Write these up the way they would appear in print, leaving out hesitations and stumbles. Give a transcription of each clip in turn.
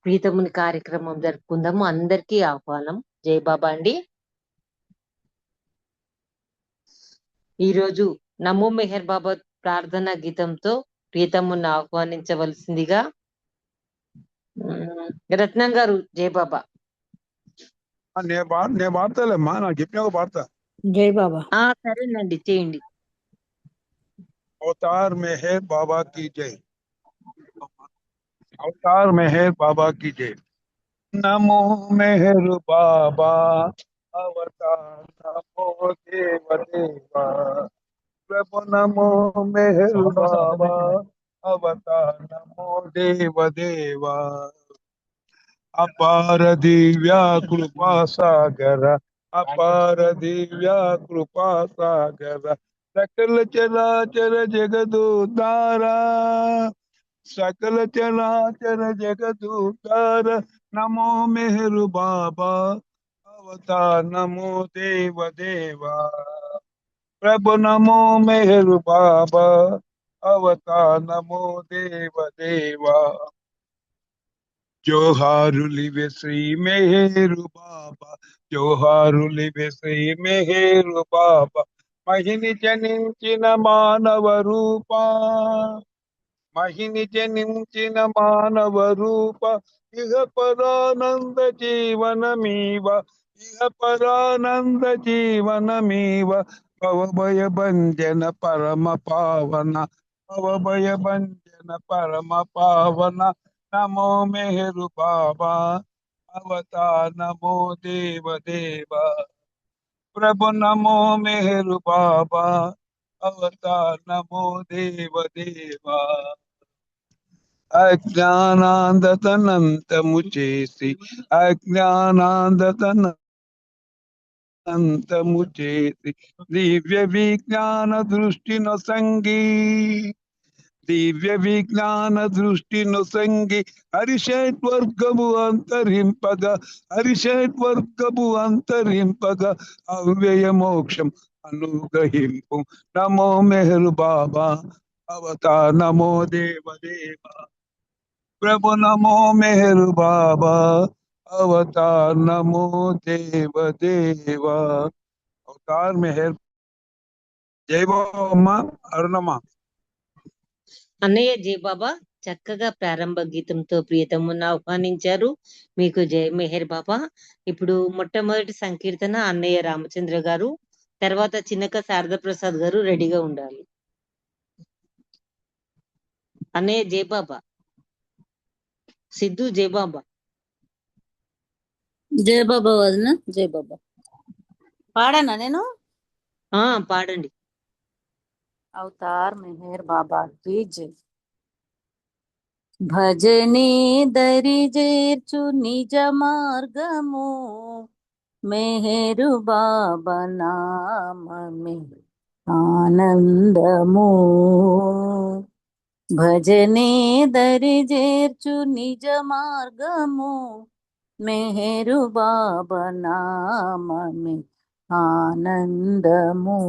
ప్రీతముని కార్యక్రమం జరుపుకుందాము. అందరికీ ఆహ్వానం. జై బాబా అండి. ఈరోజు నమో మెహర్ బాబా ప్రార్థనా గీతంతో ప్రీతముని ఆహ్వానించవలసిందిగా రత్నం గారు. జై బాబా. నేను పాడతాలేమ్మా, నాకు చెప్పినాక పాడతా. జై బాబా. సరేనండి, చేయండి. अवतार मेहर बाबा की जय। अवतार मेहर बाबा की जय। नमो मेहर बाबा अवतार नमो देव देवा। प्रभु नमो मेहर बाबा अवतार नमो देव देवा। अपार दिव्या कृपा सागर, अपार दिव्या कृपा सागर, सकल चराचर जगदुद्धारा, सकल चराचर जगदुद्धार। नमो मेहरु बाबा अवतार नमो देव देवा। प्रभु नमो मेहरु बाबा अवतार नमो देव देवा। జోహారులివే శ్రీ మెహరు బాబా, జోహారులివే శ్రీ మెహరు బాబా। మహిని జనించిన మానవ రూప, మహిని జనించిన మానవ రూప, ఇహ పరానంద జీవనమీవ, ఇహ పరానంద జీవనమీవ। భవభయ భంజన పరమ పావన, భవభయ భంజన పరమ పావన। नमो मेहरु बाबा अवतार नमो देव देवा। प्रभु नमो मेहरु बाबा अवतार नमो देव देवा। अज्ञानांधतనంతము చేసి, అజ్ఞానాంధతనంతము చేసి, దివ్య విజ్ఞాన దృష్టి నొసంగి, దివ్య విజ్ఞాన దృష్టి నొసంగి, హరిషడ్వర్గము అంతరింపగా, హరిషడ్వర్గము అంతరింపగా, అవ్యయ మోక్షం అనుగ్రహింపు। నమో మెహరు బాబా అవతార్ నమో దేవ దేవ। ప్రభు నమో మెహరు బాబా అవతార్ నమో దేవ దేవ। అవతార్ మెహర్। జై బాబమ్మ, అరుణమ్మ. అన్నయ్య జై బాబా చక్కగా ప్రారంభ గీతంతో ప్రియతమును ఆహ్వానించారు. మీకు జై మెహర్ బాబా. ఇప్పుడు మొట్టమొదటి సంకీర్తన అన్నయ్య రామచంద్ర గారు, తర్వాత చిన్నక శారదా ప్రసాద్ గారు రెడీగా ఉండాలి. అన్నయ్య జై బాబా. సిద్ధు జై బాబా. జై బాబా వదిన. జై బాబా. పాడనా నేను? పాడండి. అవతార్ మెహర్ బాబా की जय। భజనే దరి చేర్చు నిజ మార్గము, మెహరు బాబా నామమే ఆనందము। భజనే దరి చేర్చు నిజ మార్గము, మెహరు బాబా నామమే ఆనందము।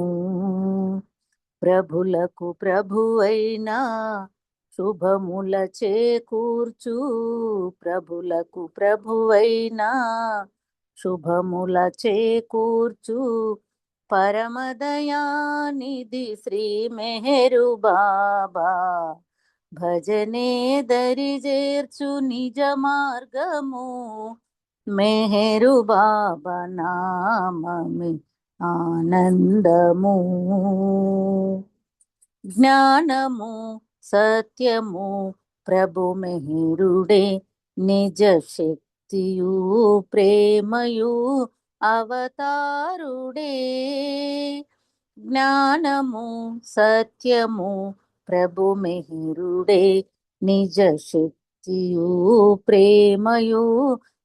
ప్రభులకు ప్రభువైనా శుభముల చేకూర్చు, ప్రభులకు ప్రభువైనా శుభముల చేకూర్చు, పరమదయానిధి శ్రీ మెహరు బాబా। భజనే దరి చేర్చు నిజ మార్గము, మెహరు బాబా నామమే ఆనందము। జ్ఞానము సత్యము ప్రభు మెహరుడే, నిజ శక్తియు ప్రేమయు అవతారుడే। జ్ఞానము సత్యము ప్రభు మెహరుడే, నిజ శక్తియు ప్రేమయు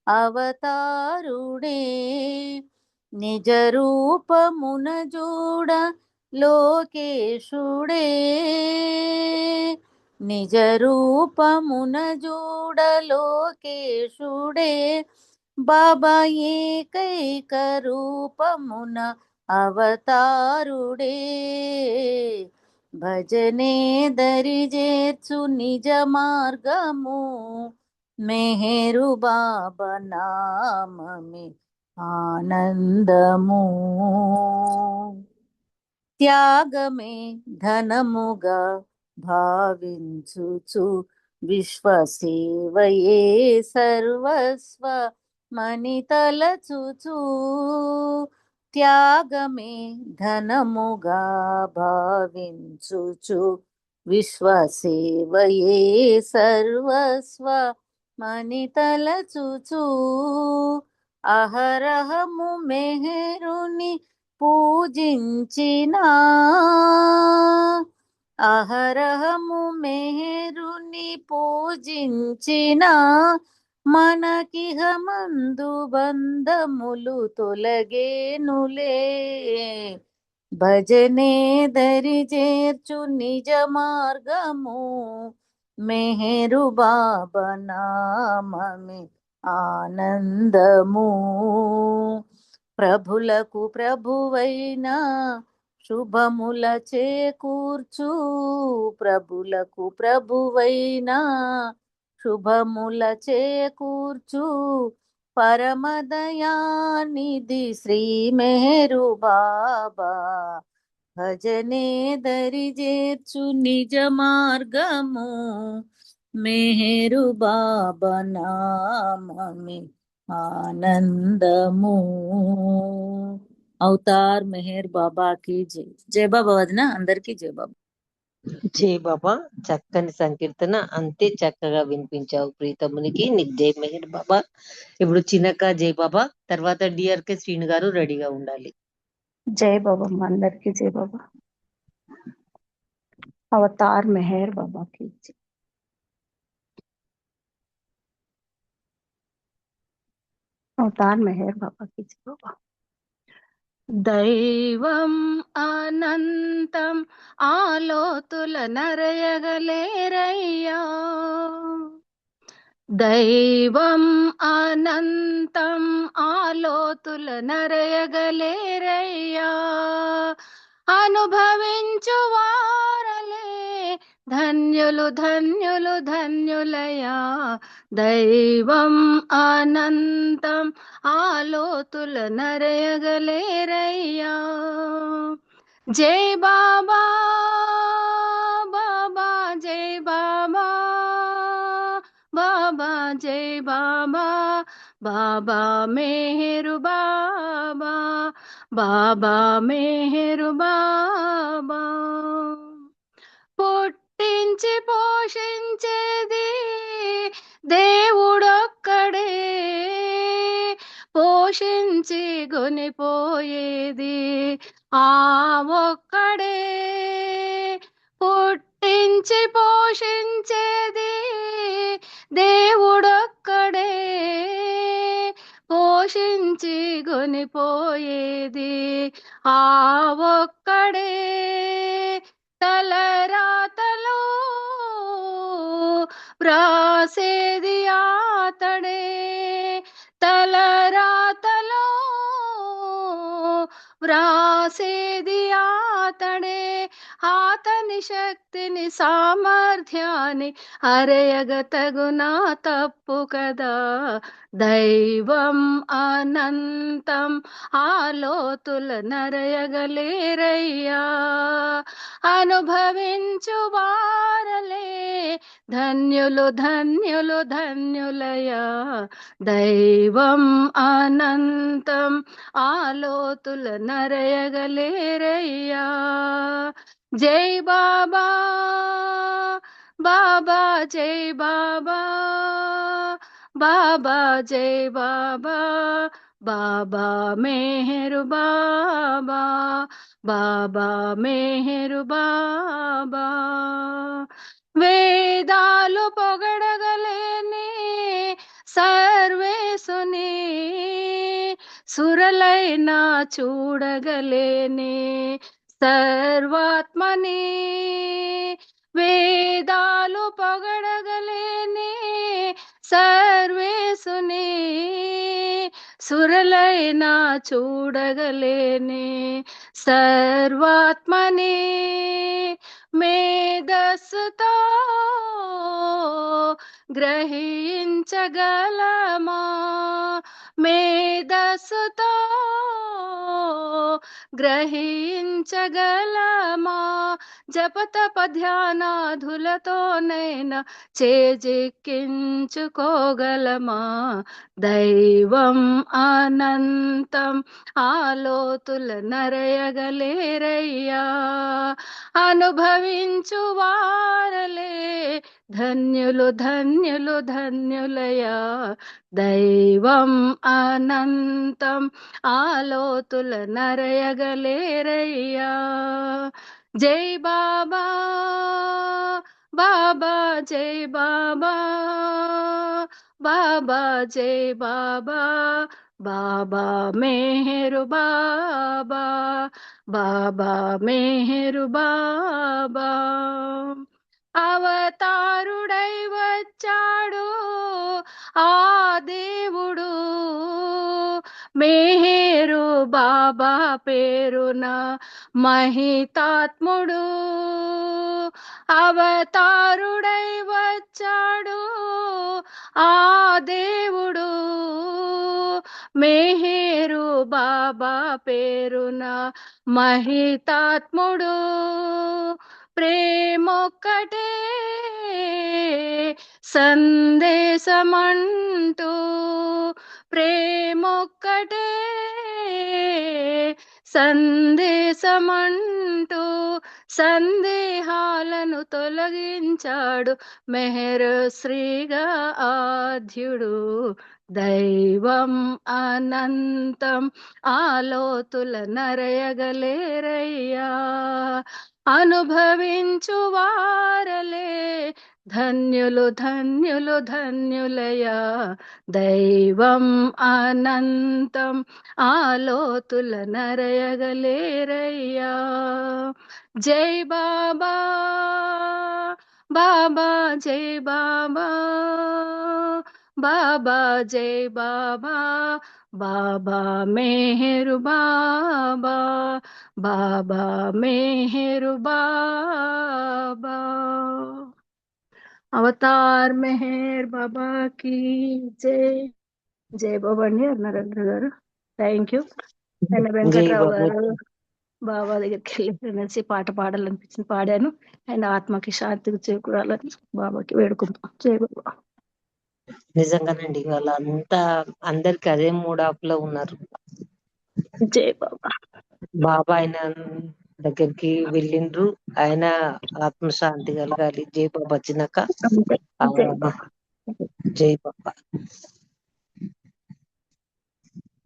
అవతారుడే। నిజ రూపమున చూడ లోకేశుడే, నిజ రూపమున చూడ లోకేశుడే। బాబా ఏకైక రూపమున అవతారుడే। భజనే దరి చేర్చు నిజ మార్గము, మెహరు బాబా నామమే ఆనందము. త్యాగమే ధనముగా భావించుచు విశ్వసేవయే సర్వస్వ మని తలచుచు. త్యాగమే ధనముగా భావించుచు విశ్వసేవయే సర్వస్వ మని తలచుచు. అహరహము మెహరుని పూజించిన, అహరహము మెహరుని పూజించిన మనకిహ మందు బంధములు తొలగేనులే. భజనే దరి చేర్చు నిజ మార్గము, మెహరు బాబా నామమే ఆనందము. ప్రభులకు ప్రభువైన శుభముల చేకూర్చు, ప్రభులకు ప్రభువైన శుభముల చేకూర్చు పరమదయానిధి శ్రీ మెహరు బాబా. భజనే దరి చేర్చు నిజ మార్గము, మెహరు బాబా నామమే ఆనందము. అవతార్ మెహర్ బాబా కి జై. జై బాబా వదిన, అందరికీ జై బాబా. జై బాబా. చక్కని సంకీర్తన, అంతే చక్కగా వినిపించావు ప్రీతమునికి. నీకు జై మెహర్ బాబా. ఇప్పుడు చిన్నక్క జై బాబా, తర్వాత డిఆర్కే శ్రీను గారు రెడీగా ఉండాలి. జై బాబా, అందరికీ జై బాబా. అవతార్ మెహర్ బాబా కి జై. అవతార్ మెహర్ బాబా కి జై బాబా. దైవం అనంతం ఆలోతుల నరయగలేరయ్యా. దైవం అనంతం ఆలోతుల నరయగలేరయ్యా. అనుభవించు వారలే ధన్యులు ధన్యులు ధన్యులయా. దైవం అనంతం ఆలోతుల నరయగలేరయ్యా. జై బాబా, బాబా జై బాబా, బాబా జై బాబా, బాబా మెహరు బాబా, బాబా మెహరు బాబా. పుట్టించి పోషించేది దేవుడొక్కడే, పోషించి గొనిపోయేది ఆ ఒక్కడే. పుట్టించి పోషించేది దేవుడొక్కడే, పోషించి గొనిపోయేది ఆ ఒక్కడే. తలరాతలో వ్రాసేది ఆతడే, తలరాతలో వ్రాసేది ఆతడే. ఆతని శక్తిని సామర్థ్యాన్ని అరయగ తగునా తప్పు కదా. దైవం అనంతం ఆలోతుల నరయగలేరయ్యా. అనుభవించు వారలే ధన్యులు ధన్యులు ధన్యులయా. దైవం అనంతం ఆలోతుల నరయగలేరయ్యా. జై బాబా, బాబా జై బాబా, బాబా జై బాబా, బాబా మెహరు బాబా, బాబా మెహరు బాబా. వేదాలు పొగడగలేని సర్వేసుని, సురలైనా చూడగలేని సర్వాత్మని. వేదాలు పొగడగలేని సర్వేసుని, సురలైనా చూడగలేని సర్వాత్మని. మేధస్సుతో గ్రహించగలమా మేధస్సుతో గ్రహించగలమా జపతప ధ్యానాధులతోనైనా చేజిక్కించుకోగలమా దైవం అనంతం ఆలోతుల నరయగలేరయ్యా అనుభవించు వారలే ధన్యులు ధన్యులు ధన్యులయా దైవం అనంతం ఆలోతుల నరయగలేరయ్యా జై బాబా బాబా జై బాబా బాబా జై బాబా బాబా మేహరు బాబా బాబా మేహరు బాబా అవతారుడై వచ్చాడు ఆ దేవుడు మేహరు బాబా పేరున మహితాత్ముడు అవతారుడై వచ్చాడు ఆ దేవుడు మేహరు బాబా పేరున మహితాత్ముడు ప్రేమొక్కటే సందేశమంటూ ప్రేమొక్కటే సందేశమంటూ సందేహాలను తొలగించాడు మెహర్ శ్రీగా ఆద్యుడు దైవం అనంతం ఆలోతుల నరయగలేరయ్యా అనుభవించు వారలే ధన్యులు ధన్యులు ధన్యులయా దైవం అనంతం ఆలోతుల నరయగలేరయ్యా జై బాబా బాబా జై బాబా బాబా జై బాబా బాబా మేహరు బాబా బాబా మేహరు బాబా అవతార్ మెహర్ బాబా की జై జై బాబా అండి నరేంద్ర గారు థ్యాంక్ యూ అండ్ జై వెంకట్రావు బాబా గారు బాబా దగ్గరికి వెళ్ళి పాట పాడాలనిపించింది పాడాను అండ్ ఆత్మకి శాంతికి చేకూరాలని బాబాకి వేడుకుంటాం జై బాబా నిజంగానండి వాళ్ళంతా అందరికి అదే మూడాప్ లో ఉన్నారు జై బాబా బాబా ఆయన దగ్గరికి వెళ్ళిండ్రు ఆయన ఆత్మశాంతి కలగాలి జై బాబా వచ్చినాక అంతే ఆ, జై బాబా జై బాబా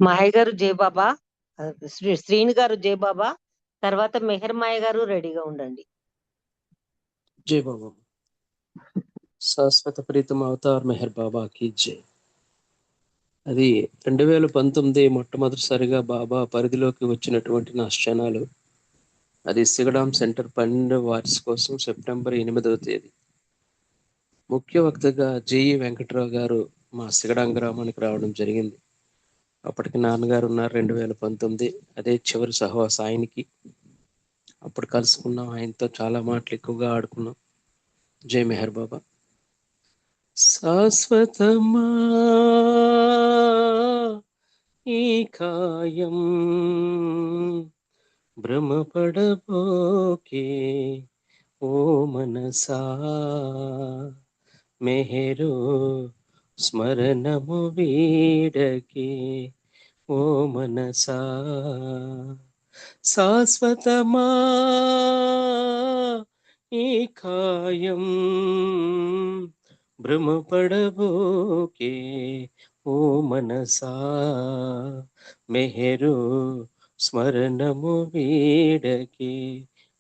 మాయ గారు జై బాబా శ్రీని గారు జై బాబా తర్వాత మెహర్ మాయ గారు రెడీగా ఉండండి జై బాబా శాశ్వత ప్రీతం అవతార్ మెహర్ బాబాకి జై. అది 2019 మొట్టమొదటిసారిగా బాబా పరిధిలోకి వచ్చినటువంటి నా క్షణాలు. అది సిగడాం సెంటర్ 12వ వార్షికోత్సవం సెప్టెంబర్ 8వ తేదీ. ముఖ్య వక్తగా జేఈ వెంకట్రావు గారు మా సిగడాం గ్రామానికి రావడం జరిగింది. అప్పటికి నాన్నగారు ఉన్నారు 2019. అదే చివరి సహవాస ఆయనకి. అప్పుడు కలుసుకున్నాం, ఆయనతో చాలా మాటలు ఎక్కువగా ఆడుకున్నాం. జై మెహర్ బాబా. శాశ్వతమా ఈ కాయం భ్రమపడబోకే ఓ మనసా మెహరు స్మరణము వీడకే ఓ మనసా శాశ్వతమా ఈ కాయం భ్రమపడబోకే ఓ మనసా మెహరు స్మరణము వీడకే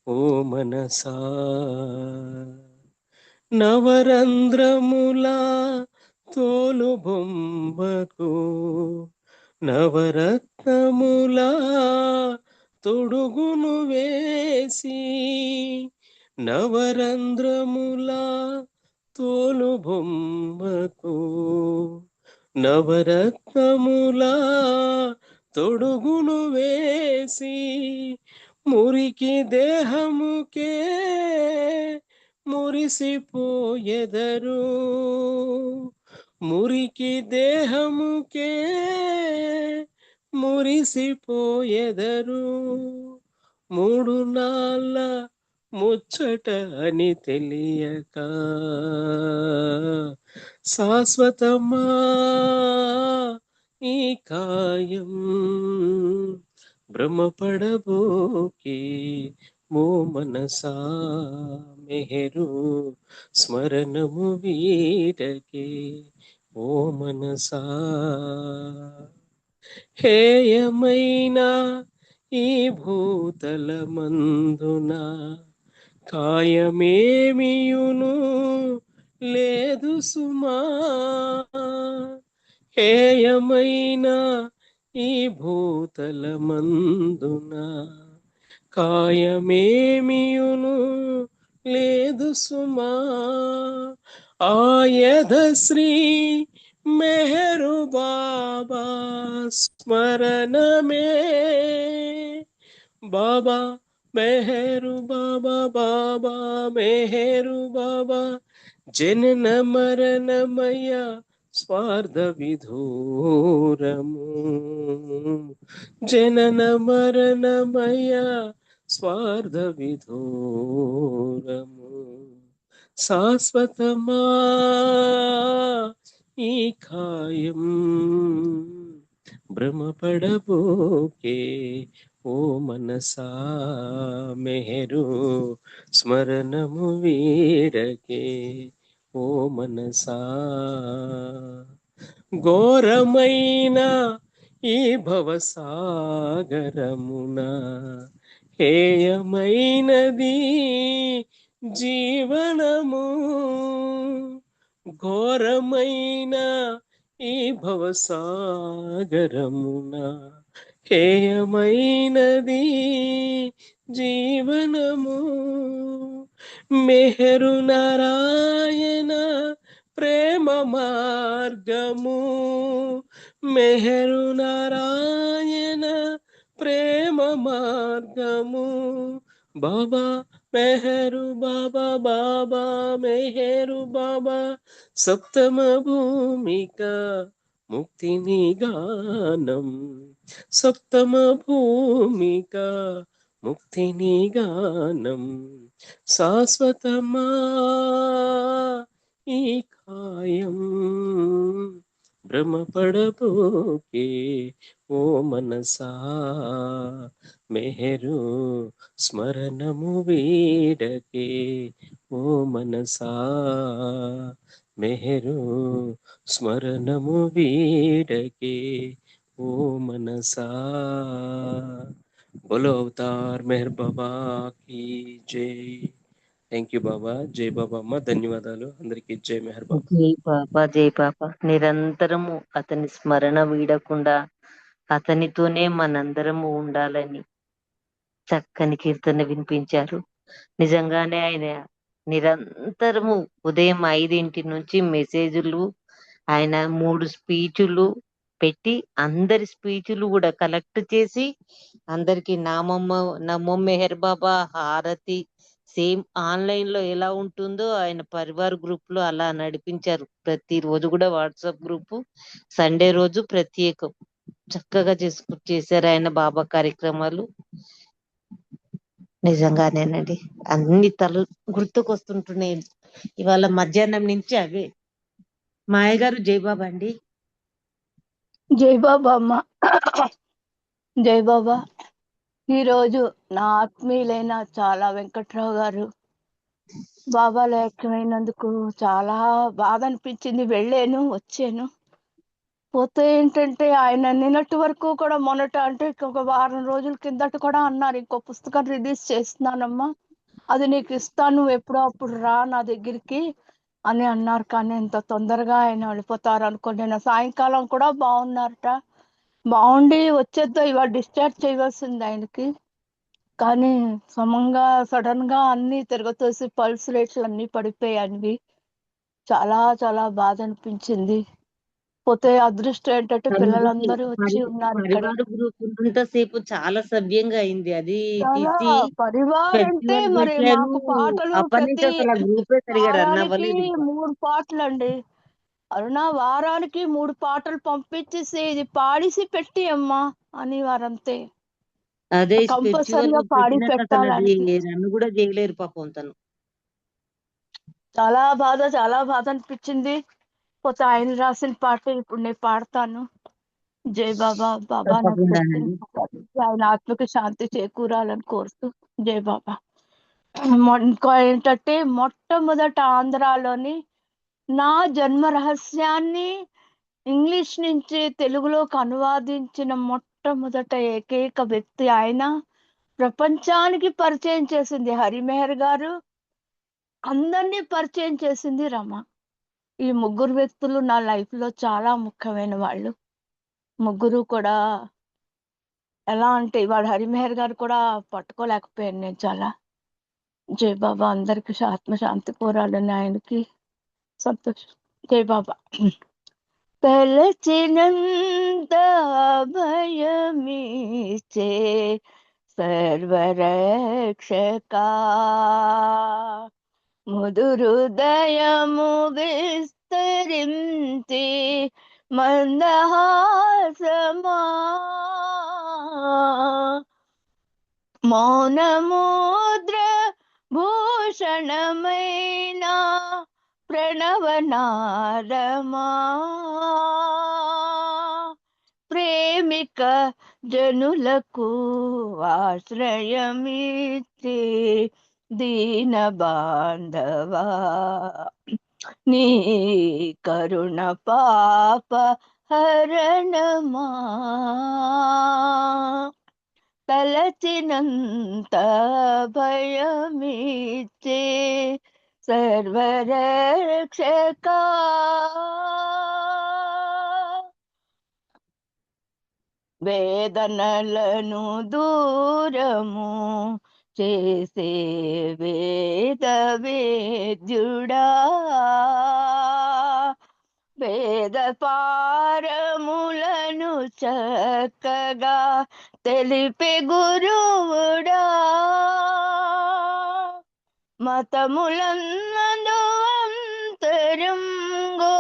ఓ మనసా నవరంధ్రముల తోలు బొమ్మకు నవరత్నముల తొడుగును వేసి నవరంధ్రముల తోలు బొమ్మకు నవరత్నముల తొడుగును వేసి మురికి దేహముకే మురిసిపోయెదరు. మురికి దేహముకే మురిసిపోయెదరు. 3 నాళ్ళ ముచ్చట అని తెలియక శాశ్వతమా ఈ కాయం భ్రమపడబోకే మో మనసా మెహరు స్మరణము వీడకే ఓ మనసా. హేయమైన ఈ భూతలమందున కాయమేమియును లేదు సుమా. హేయమైన ఈ భూతలమందున కాయమేమియును లేదు సుమా. ఆయద శ్రీ మెహరు బాబా స్మరణమే. బాబా మెహరు బాబా, బాబా మెహరు బాబా. జనన మరణమయ స్వార్థ విధూరము. జనన మరణమయ స్వార్థ విధూరము. శాశ్వతమా ఈ కాయం భ్రమపడబోకే ఓ మనసా మెహరు స్మరణము వీడకే ఓ మనసా. ఘోరమైన ఈ భవసాగరమున హేయమైనది జీవనము. ఘోరమైన ఈ భవసాగరమున హేయమైనది జీవనము. మెహరు నారాయణ ప్రేమ మార్గము. మెహరు నారాయణ ప్రేమ మార్గము. బాబా మెహరు బాబా, బాబా మెహరు బాబా. సప్తమ భూమిక ముక్తిని గానం. సప్తమ భూమిక ముక్తిని గానం. శాశ్వతమా ఈ కాయం భ్రమపడబోకే ఓ మనసా మెహరు స్మరణము వీడకే ఓ మనసా మెహరు స్మరణము వీడకే ఓ మనసా. बोलो अवतार मेहर बाबा की जय. థ్యాంక్ యూ బాబా. జై బాబా అమ్మ. ధన్యవాదాలు అందరికీ. జై మెహర్ బాబా. జై బాబా, జై బాబా. నిరంతరము అతని స్మరణ వీడకుండా అతనితోనే మనందరము ఉండాలని చక్కని కీర్తన వినిపించారు. నిజంగానే ఆయన నిరంతరము ఉదయం 5 నుంచి మెసేజ్లు, ఆయన 3 స్పీచ్లు పెట్టి అందరి స్పీచ్లు కూడా కలెక్ట్ చేసి అందరికి నమో మెహర్ బాబా హారతి సేమ్ ఆన్లైన్ లో ఎలా ఉంటుందో ఆయన పరివార్ గ్రూప్ లో అలా నడిపించారు. ప్రతి రోజు కూడా వాట్సాప్ గ్రూప్, సండే రోజు ప్రత్యేకం చక్కగా చేశారు ఆయన బాబా కార్యక్రమాలు. నిజంగానేనండి అన్ని గుర్తుకొస్తుంటున్నాయి ఇవాళ మధ్యాహ్నం నుంచి అవే. మాయ గారు జై బాబా అండి. జై బాబా అమ్మ. జై బాబా. ఈరోజు నా ఆత్మీయులైన చాలా వెంకట్రావు గారు బాబాలో ఐక్యమైనందుకు చాలా బాధ అనిపించింది. వెళ్ళాను, వచ్చాను. పోతే ఏంటంటే ఆయన నిన్నటి వరకు కూడా మొన్నట అంటే ఒక వారం రోజుల కిందట కూడా అన్నారు, ఇంకో పుస్తకం రిలీజ్ చేస్తున్నానమ్మా, అది నీకు ఇస్తాను, నువ్వు ఎప్పుడో అప్పుడు రా నా దగ్గరికి అని అన్నారు. కానీ ఇంత తొందరగా ఆయన వెళ్ళిపోతారు అనుకోండి. నేను సాయంకాలం కూడా బాగున్నారట, బాగుండి వచ్చేద్దాం ఇవాళ డిశ్చార్జ్ చేయవలసింది ఆయనకి. కానీ సడన్ గా అన్ని తిరగతోసి పల్స్ రేట్లు అన్ని పడిపోయాయి. చాలా చాలా బాధ అనిపించింది. పోతే అదృష్టం ఏంటంటే తనది పిల్లలందరూ వచ్చి ఉన్నారు ఇక్కడ. పరివార గ్రూప్ ఉన్నంతసేపు చాలా సవ్యంగా అయింది. అది చాలా తీసి పరివారం అంటే ఫెస్టివల్ మరి పెట్టారు. మాకు పాటలు అప్పటి నుంచి ప్రతి అసలు ఆ గ్రూపే సరిగా రన్ వారానికి అవ్వలేదు ఇంకా. 3 పాటలండి. అరుణ వారానికి 3 పాటలు పంపించేసి ఇది పాడిసి పెట్టి అమ్మా అని వారంతే. అదే ఫెస్టివల్ కంపల్సరిగా పాడి పెట్టినాక అసలు అది పెట్టాలని. రన్ కూడా చేయలేరు పాపం తను. చాలా బాధ అనిపించింది. పోతే ఆయన రాసిన పాట ఇప్పుడు నేను పాడతాను. జై బాబా. బాబా నాకు తప్పకుండానండి. ఆయన ఆత్మకి శాంతి చేకూరాలని కోరుతూ జై బాబా. ఇంకా ఏంటంటే మొట్టమొదట ఆంధ్రాలోని నా జన్మ రహస్యాన్ని ఇంగ్లీష్ నుంచి తెలుగులోకి అనువాదించిన మొట్టమొదట ఏకైక వ్యక్తి ఆయన. ప్రపంచానికి పరిచయం చేసింది హరిమెహర్ గారు, అందరినీ పరిచయం చేసింది రమ. ఈ ముగ్గురు వ్యక్తులు నా లైఫ్ లో చాలా ముఖ్యమైన వాళ్ళు. ముగ్గురు కూడా ఎలా అంటే ఇవాళ హరిమెహర్ గారు కూడా పట్టుకోలేకపోయాను నేను చాలా. జై బాబా. అందరికి ఆత్మశాంతి కోరాలని ఆయనకి సంతోషం. జై బాబా. తలచినంత భయమిచ్చే సర్వరక్షకా ముదురుదయము విస్తరించి మందహాసమా మౌనముద్ర భూషణమైన ప్రణవనాదమా ప్రేమిక జనులకు ఆశ్రయమిచ్చి దీన బాంధవా నీ కరుణ పాప హరణమా తలచినంత భయమిచ్చే సర్వరక్షకా వేదనలను దూరము చేసే వేద వేద్యుడా వేద పారములను చక్కగా తెలిపే గురువుడా మతములందు అంతరంగో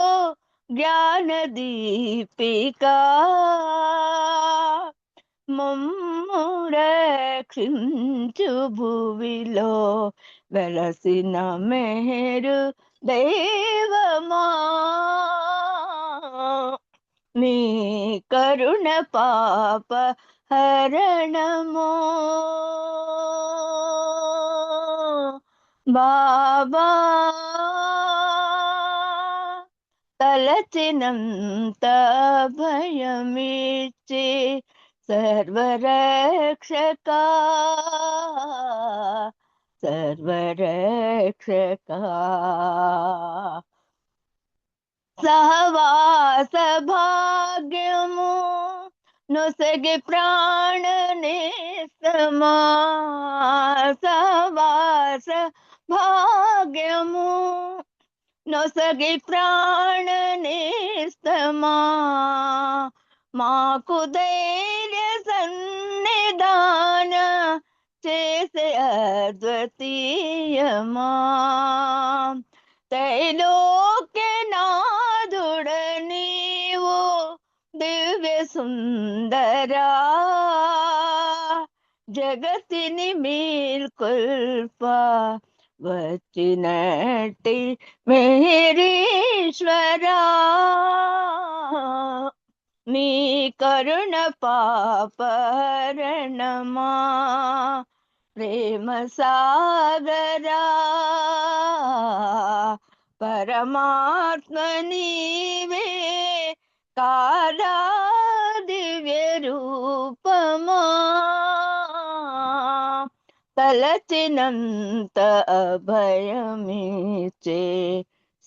జ్ఞాన దీపికా మమ్ము రక్షించు భువిలో వెలసిన మెహరు దైవమా నీ కరుణ పాప హరణమో బాబా తలచినంత భయమిచ్చి సర్వరక్షకా సర్వరక్షకా సహవాస భాగ్యము నొసగి ప్రాణ నేస్తమా సహవాస భాగ్యము నొసగి ప్రాణ నేస్తమా మాకు ధైర్య సన్నిధాన చేసే అద్వితీయమా త్రైలోక్యనాథుడ నీవు దివ్య సుందరా జగతిని మేల్కొల్ప వచ్చినట్టి మెహరీశ్వరా నీ కరుణ పాపరణమా ప్రేమ సాగరా పరమాత్మ నీవే కాదా దివ్య రూపమా తలచినంత అభయమిచ్చే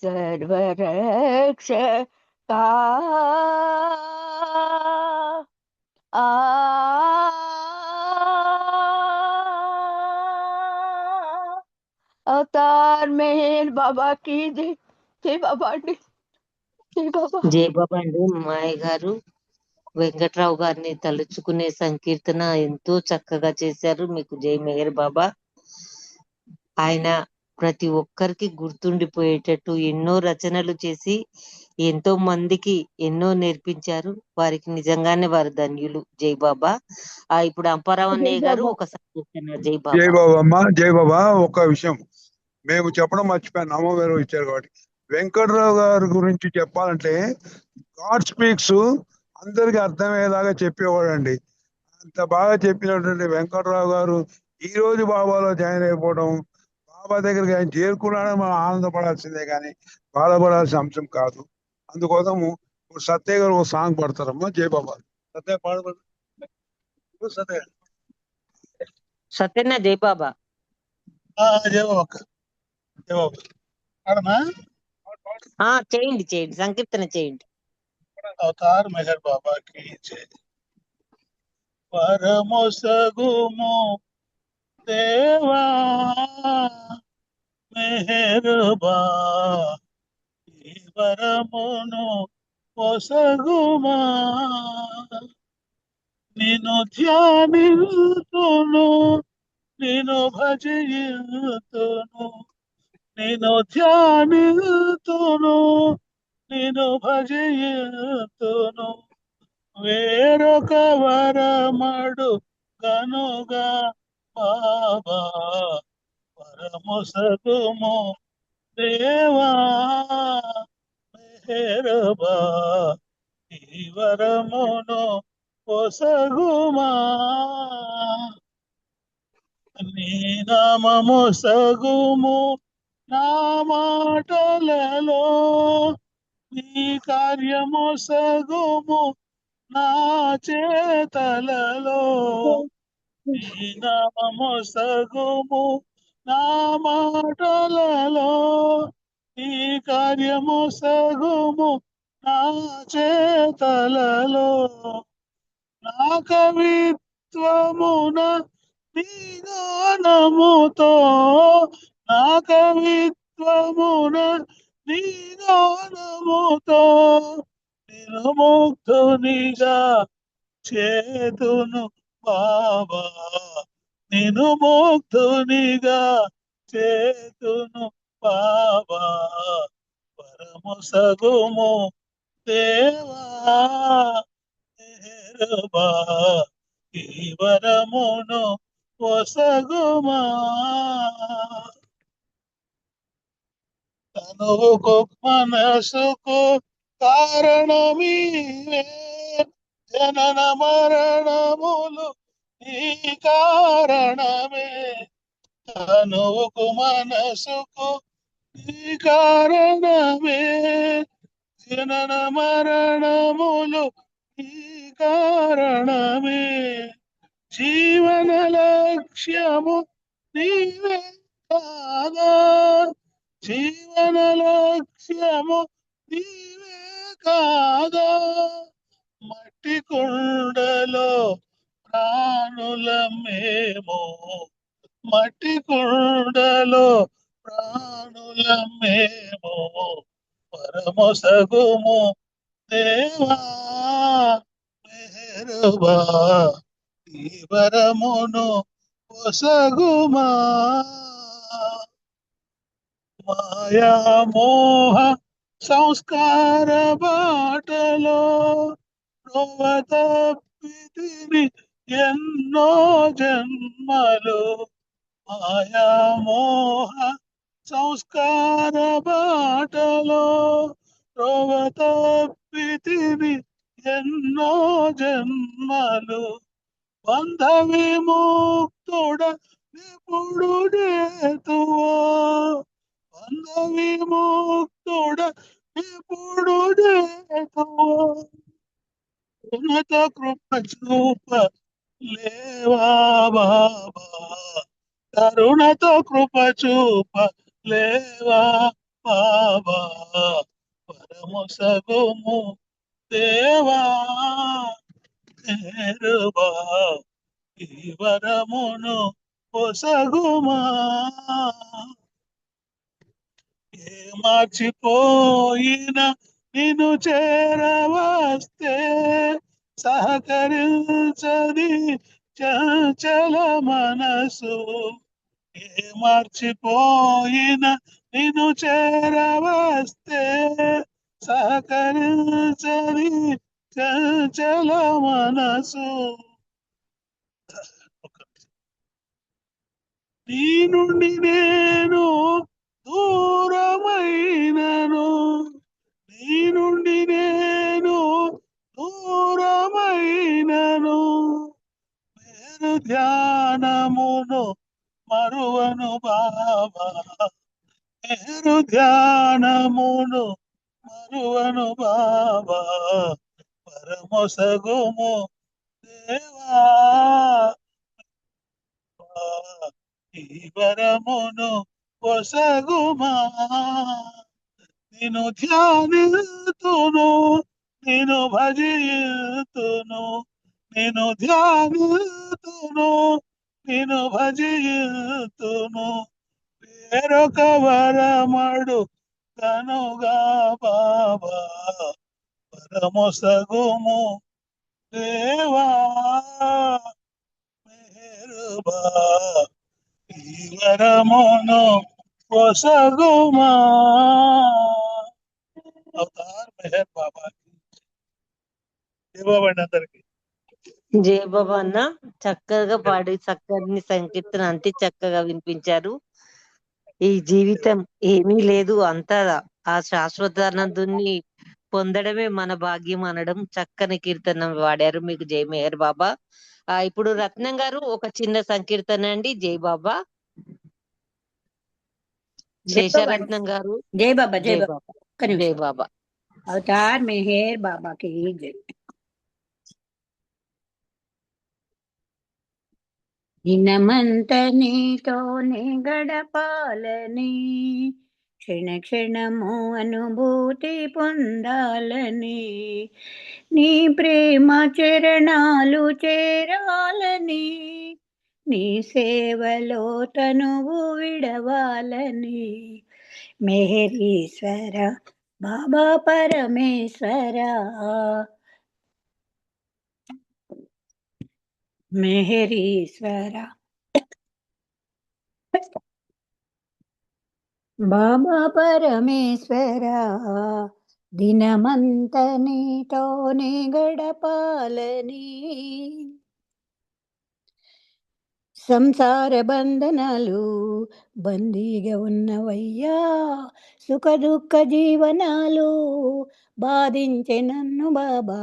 సర్వరక్షకా ఆ अवतार मेहर बाबा की जय जय बाबा की జై బాబా. జై బాబా అండి. మాయ గారు వెంకట్రావు గారిని తలుచుకునే సంకీర్తన ఎంతో చక్కగా చేశారు. మీకు జై మెహర్ బాబా. ఆయన ప్రతి ఒక్కరికి గుర్తుండిపోయేటట్టు ఎన్నో రచనలు చేసి ఎంతో మందికి ఎన్నో నేర్పించారు. వారికి నిజంగానే వారు ధన్యులు. జై బాబా. ఇప్పుడు జై అంపారావన్నయ్య గారు బాబా. ఒక సంకీర్తన. జై జై బాబా. బాబా అమ్మ, జై బాబా. ఒక విషయం మేము చెప్పడం మర్చిపోయాను, అమ్మగారు ఇచ్చారు కాబట్టి. వెంకట్రావు గారి గురించి చెప్పాలంటే గాడ్ స్పీక్స్ అందరికి అర్థమయ్యేలాగా చెప్పేవాడండి. అంత బాగా చెప్పినటువంటి వెంకట్రావు గారు ఈ రోజు బాబాలో జాయిన్ అయిపోవడం, బాబా దగ్గరికి ఆయన చేరుకున్నాడని మనం ఆనందపడాల్సిందే కానీ బాధపడాల్సిన అంశం కాదు. అందుకోసము ఇప్పుడు సత్య గారు ఒక సాంగ్ పడతారమ్మా. జై బాబా. సత్య పాడబడు. సత్య సత్యన్న జై బాబా. జై బాబా. జై బాబా పాడనా? చేయండి చేయండి, సంకీర్తన చేయండి. అవతార్ మెహర్ బాబా की जय. వరమొసగుము దేవా మెహరుబా, ఈ వరమును ఒసగుమా, నిన్ను ధ్యానింతును, నిన్ను భజింతును, నిన్ను ధ్యానింతును, నిన్ను భజింతును, వేరొక వరమడు కనుగా బాబా, వరమొసగుము దేవా మెహరుబా, ఈ వరమును ఒసగుమా, నీ నామము సగుము నా మాటలలో, నీ కార్యము సగుము నా చేతలలో, నీ నామము సగుము నా మాటలలో, నీ కార్యము సగుము నా చేతలలో, నా కవిత్వమున నీ గానముతో, నా కవిత్వమున నీ గానముతో, నేను ముగ్ధునిగా చేతును బాబా, నేను ముగ్ధునిగా చేతును బాబా, వరమొసగుము దేవా మెహరుబా, ఈ వరమును ఒసగుమా, తనువుకు మనసుకు కారణమీవే, జనన మరణములు ఈ కారణమే, తనువుకు మనసుకు ఈ కారణమే, జనన మరణములు ఈ కారణమే, జీవన లక్ష్యము నీవే కాదా, జీవన లక్ష్యము నీవే కాదా, మట్టి కుండలో ప్రాణులమేమో, మట్టి కుండలో ప్రాణులమేమో, వరమొసగుము దేవా మెహరుబా, ఈ వరమును ఒసగుమా, మాయా మోహ సంస్కార బాటలో త్రోవ తప్పితిని ఎన్నో జన్మలు, మాయా మోహ సంస్కార బాటలో త్రోవ తప్పితిని ఎన్నో జన్మలు, బంధ విముక్తుడ నిపుడు చేతువో, బంధ విముక్తుడ నిపుడు చేతువో, ఉన్నత కృప చూప లేవా బాబా, కరుణతో కృప చూప లేవా బాబా, వరమొసగుము దేవా మెహరుబా, ఈ వరమును ఒసగుమా, ఏ మార్చిపోయిన నిన్ను చేరవస్తే సహకరించది చంచల మనసు. ఏ మర్చిపోయిన నిన్ను చేరవస్తే సహకరించది చంచల మనసు. నీ నుండి నేను దూరమైనను, నీ నుండి నేను దూరమైనను, నేను ధ్యానమును మరువను బాబా, నేను ధ్యానమును మరువను బాబా, పరమొసగుము దేవా, ఈ వరమును ఒసగుమా. నిన్ను ధ్యానితును, నిన్ను భజితును, నిన్ను ధ్యానితును, నిన్ను భజితును, వేరొక వరమడు కనుగా బాబా, పరమొసగుము దేవా, మెహరుబా, ఈ వరమును ఒసగుమా. అవతార్ మెహర్ బాబా ఇవ్వండి అందరికి. జయ బాబా అన్న చక్కగా పాడి చక్కని సంకీర్తన అంతే చక్కగా వినిపించారు. ఈ జీవితం ఏమీ లేదు, అంతా ఆ శాశ్వతానందుని పొందడమే మన భాగ్యం అనడం చక్కని కీర్తన వాడారు. మీకు జై మెహర్ బాబా. ఇప్పుడు రత్నం గారు ఒక చిన్న సంకీర్తన అండి. జై బాబా. శేషరత్నం గారు. జై బాబా జై జై బాబా. బాబా. ఒక్క నిమిషం. జై బాబా. అవతార్ మెహర్ బాబాకి జై. దినమంత నీతోనే గడపాలని, క్షణ క్షణము అనుభూతి పొందాలని, నీ ప్రేమ చరణాలు చేరాలని, నీ సేవలో తనువు విడవాలని, మెహరీశ్వర బాబా పరమేశ్వర, మెహరీశ్వర బాబా పరమేశ్వర, దినమంత నీతోనే గడపాలని, సంసార బంధనాలు బందీగా ఉన్నవయ్యా, సుఖ దుఃఖ జీవనాలు బాధించే నన్ను బాబా,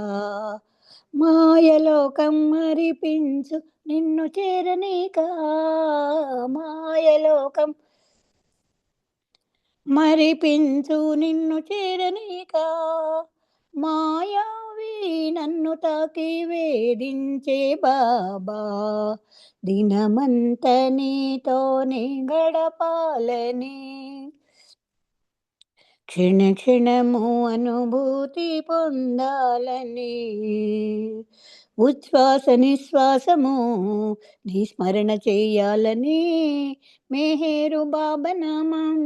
మాయలోకం మరిపించు నిన్ను చేరనీక, మాయలోకం మరిపించు నిన్ను చేరనీక, మాయావి నన్ను తాకి వేధించే బాబా, దినమంత నీతోనే గడపాలని, క్షణ క్షణము అనుభూతి పొందాలని, ఉచ్ఛ్వాస నిశ్వాసము నీ స్మరణ చేయాలని, మెహేరు బాబా నామం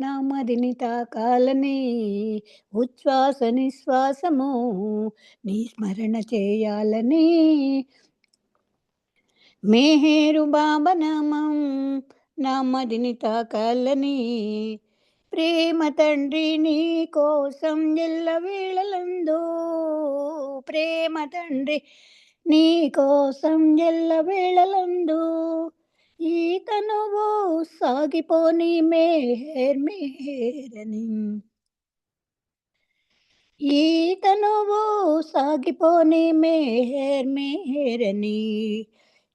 నామదిని తాకాలని, ఉచ్ఛ్వాస నిశ్వాసము నీ స్మరణ చేయాలని, మెహేరు బాబా నామం నామదిని తాకాలని, ప్రేమ తండ్రి నీ కోసం ఎల్ల వేళలందు, ప్రేమ తండ్రి నీ కోసం ఎల్ల వేళలందు, ఈ తనువు సాగిపోని మెహర్ మెహరని, ఈ తనువు సాగిపోని మెహర్ మెహరని,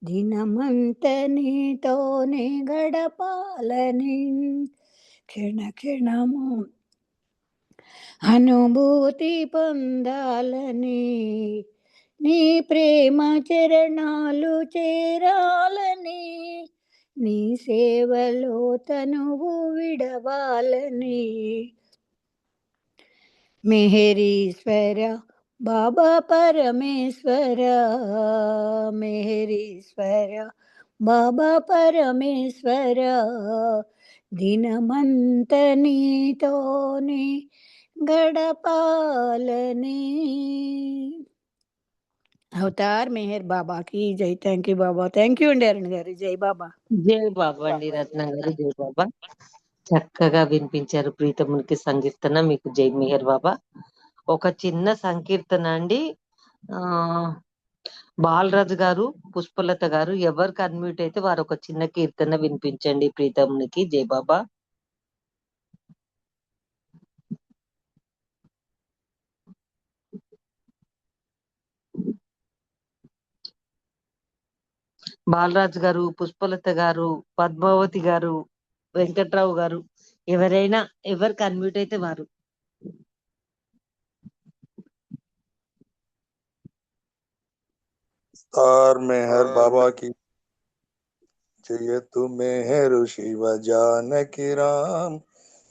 దినమంత నీతోనే గడపాలని, క్షణ క్షణము అనుభూతి పొందాలని, నీ ప్రేమ చరణాలు చేరాలని, నీ సేవలో తనువు విడవాలని, మెహరీశ్వర బాబా పరమేశ్వర, మెహరీశ్వర బాబా పరమేశ్వర, దినమంత నీతోనే గడపాలని. అవతార్ మెహర్ బాబాకి జై. Thank you Baba. Thank you అండి అరుణ్ గారు. జై బాబా. జై బాబా అండి రత్నం గారు. జై బాబా. చక్కగా వినిపించారు ప్రీతమునికి సంకీర్తన. మీకు జై మెహర్ బాబా. ఒక చిన్న సంకీర్తన అండి. ఆ బాలరాజు గారు, పుష్పలత గారు ఎవరికి అన్మ్యూట్ అయితే వారు ఒక చిన్న కీర్తన వినిపించండి ప్రీతమునికి. జై బాబా. బాలరాజు గారు, పుష్పలత గారు, పద్మావతి గారు, వెంకట్రావు గారు ఎవరైనా ఎవరికి అన్మ్యూట్ అయితే వారు. तार मेहर बाबा की जय तु मेहर शिव जानकी राम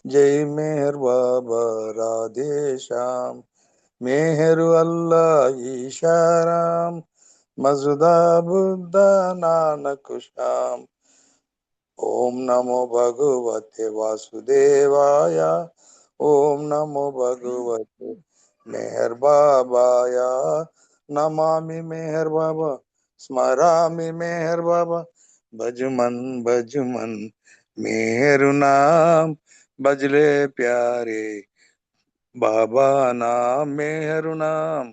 जय मेहर बाबा राधे श्याम मेहर अल्लाह ईशा राम मजुदा बुद्ध नानक श्याम ओम नमो भगवते वासुदेवाय ओम नमो भगवते मेहर बाबाय नमामि मेहर बाबा स्मरामि मेहर बाबा भजमन भजमन मेहरु नाम बजले प्यारे बाबा नाम मेहरु नाम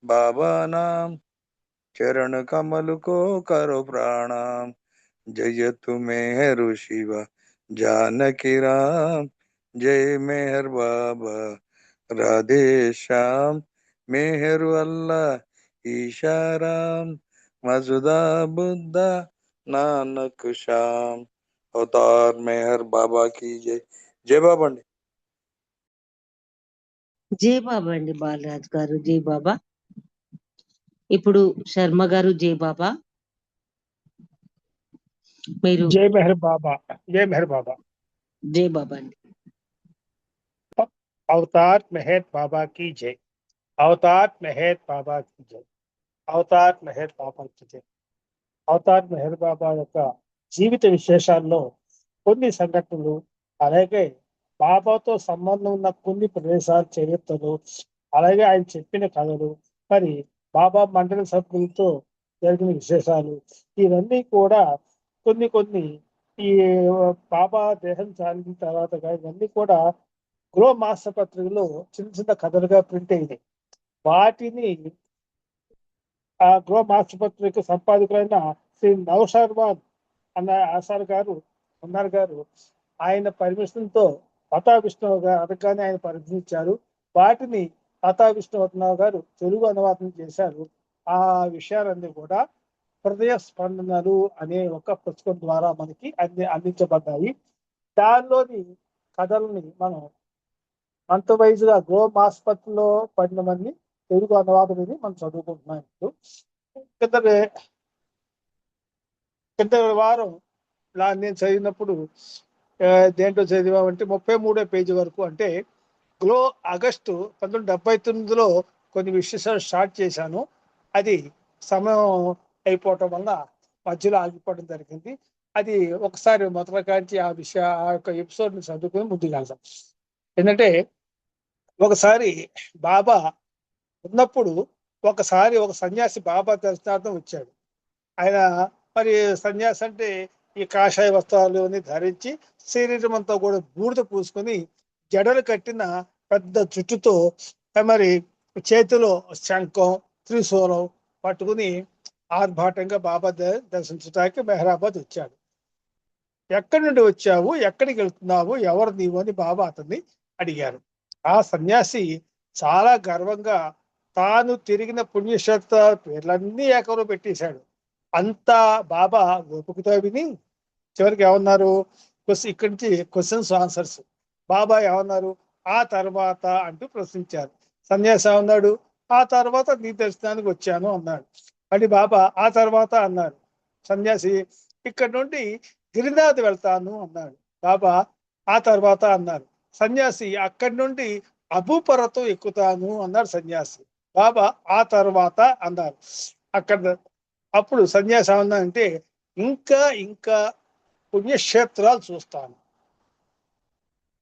बाबा नाम चरण कमल को करो प्रणाम जय तु मेहरु शिव जानकी राम जय मेहर बाबा राधे श्याम मेहरु अल्लाह ईशा राम मजुदा बुद्ध नानक श्याम अवतार मेहर बाबा की जय जय बाबा अंడి జై బాబా అండి బాలరాజు గారు. జై బాబా. ఇప్పుడు శర్మ గారు. జై బాబా. మీరు జై మెహర్ బాబా. జై మెహర్ బాబా. జై బాబా అండి. అవతార్ మెహర్ బాబా की जय. అవతార్ మెహర్ బాబా की जय. అవతార్ మెహర్ బాబా की जय. అవతార్ మెహర్ బాబా యొక్క జీవిత విశేషాల్లో కొన్ని సంఘటనలు, అలాగే బాబాతో సంబంధం ఉన్న కొన్ని ప్రదేశాల చరిత్రలు, అలాగే ఆయన చెప్పిన కథలు, మరి బాబా మండలి సభ్యులతో జరిగిన విశేషాలు, ఇవన్నీ కూడా కొన్ని కొన్ని ఈ బాబా దేహం చాలిన తర్వాత ఇవన్నీ కూడా గృహ మాస పత్రికలో చిన్న చిన్న కథలుగా ప్రింట్ అయింది. వాటిని ఆ గృహ మాస పత్రిక సంపాదకులైన శ్రీ నౌషర్వాన్ అన్న ఆసార్ గారు ఉన్నారు గారు ఆయన పర్మిషన్తో లతా విష్ణువు గారు అడగగానే ఆయన పరిశీలించారు. వాటిని లతా విష్ణువర్ధనరావు గారు తెలుగు అనువాదం చేశారు. ఆ విషయాలన్నీ కూడా హృదయ స్పందనలు అనే ఒక పుస్తకం ద్వారా మనకి అందించబడ్డాయి. దానిలోని కథలని మనం మంత్ వైజ్ గా గో ఆసుపత్రిలో పడిన మంది తెలుగు అనువాదం మనం చదువుకుంటున్నాం. ఇప్పుడు కింద వారం నేను చదివినప్పుడు దేంట్లో చదివామంటే 33వ పేజీ వరకు, అంటే గ్లో ఆగస్టు 1979లో కొన్ని విశేషాలు స్టార్ట్ చేశాను. అది సమయం అయిపోవటం వల్ల మధ్యలో ఆగిపోవడం జరిగింది. అది ఒకసారి మొదటి కాంచి ఆ యొక్క ఎపిసోడ్ని చదువుకొని ముందుకు వెళ్తాం. ఎందుకంటే ఒకసారి బాబా ఉన్నప్పుడు ఒకసారి ఒక సన్యాసి బాబా దర్శనార్థం వచ్చాడు. ఆయన మరి సన్యాసి అంటే ఈ కాషాయ వస్త్రాలు అని ధరించి శరీరం అంతా కూడా బూడిద పూసుకొని జడలు కట్టిన పెద్ద జుట్టుతో మరి చేతిలో శంఖం త్రిశూలం పట్టుకుని ఆర్భాటంగా బాబా దర్శించడానికి మెహరాబాద్ వచ్చాడు. ఎక్కడి నుండి వచ్చావు, ఎక్కడికి వెళ్తున్నావు, ఎవరు నీవు అని బాబా అతన్ని అడిగారు. ఆ సన్యాసి చాలా గర్వంగా తాను తిరిగిన పుణ్యక్షేత్రాల పేర్లన్నీ ఏకంలో పెట్టేశాడు. అంతా బాబా ఓపికతో విని చివరికి ఏమన్నారు, ఇక్కడి నుంచి క్వశ్చన్స్ ఆన్సర్స్. బాబా ఏమన్నారు, ఆ తర్వాత అంటూ ప్రశ్నించారు. సన్యాసి ఏమన్నాడు, ఆ తర్వాత నీ దర్శనానికి వచ్చాను అన్నాడు. అని బాబా ఆ తర్వాత అన్నారు. సన్యాసి ఇక్కడ నుండి గిరినాథ్ వెళ్తాను అన్నాడు. బాబా ఆ తర్వాత అన్నారు. సన్యాసి అక్కడి నుండి అబూపర్వతం ఎక్కుతాను అన్నాడు సన్యాసి. బాబా ఆ తర్వాత అన్నారు. అప్పుడు సన్యాసి ఏమన్నాడంటే ఇంకా ఇంకా పుణ్యక్షేత్రాలు చూస్తాను.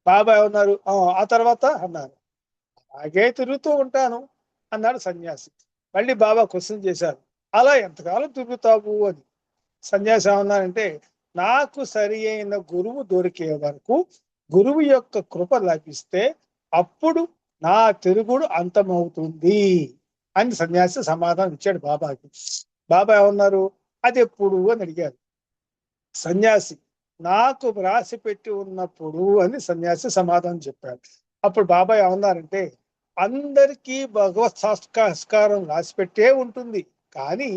బాబా ఏమన్నారు, ఆ తర్వాత అన్నారు. అలాగే తిరుగుతూ ఉంటాను అన్నాడు సన్యాసి. మళ్ళీ బాబా క్వశ్చన్ చేశారు, అలా ఎంతకాలం తిరుగుతావు అని. సన్యాసి ఏమన్నారంటే, నాకు సరి అయిన గురువు దొరికే వరకు, గురువు యొక్క కృప లభిస్తే అప్పుడు నా తిరుగుడు అంతమవుతుంది అని సన్యాసి సమాధానం ఇచ్చాడు బాబాకి. బాబా ఏమన్నారు, అది ఎప్పుడు అని అడిగారు. సన్యాసి, నాకు వ్రాసి పెట్టి ఉన్నప్పుడు అని సన్యాసి సమాధానం చెప్పాడు. అప్పుడు బాబా ఏమన్నారంటే, అందరికీ భగవత్ సంస్కారం రాసిపెట్టే ఉంటుంది, కానీ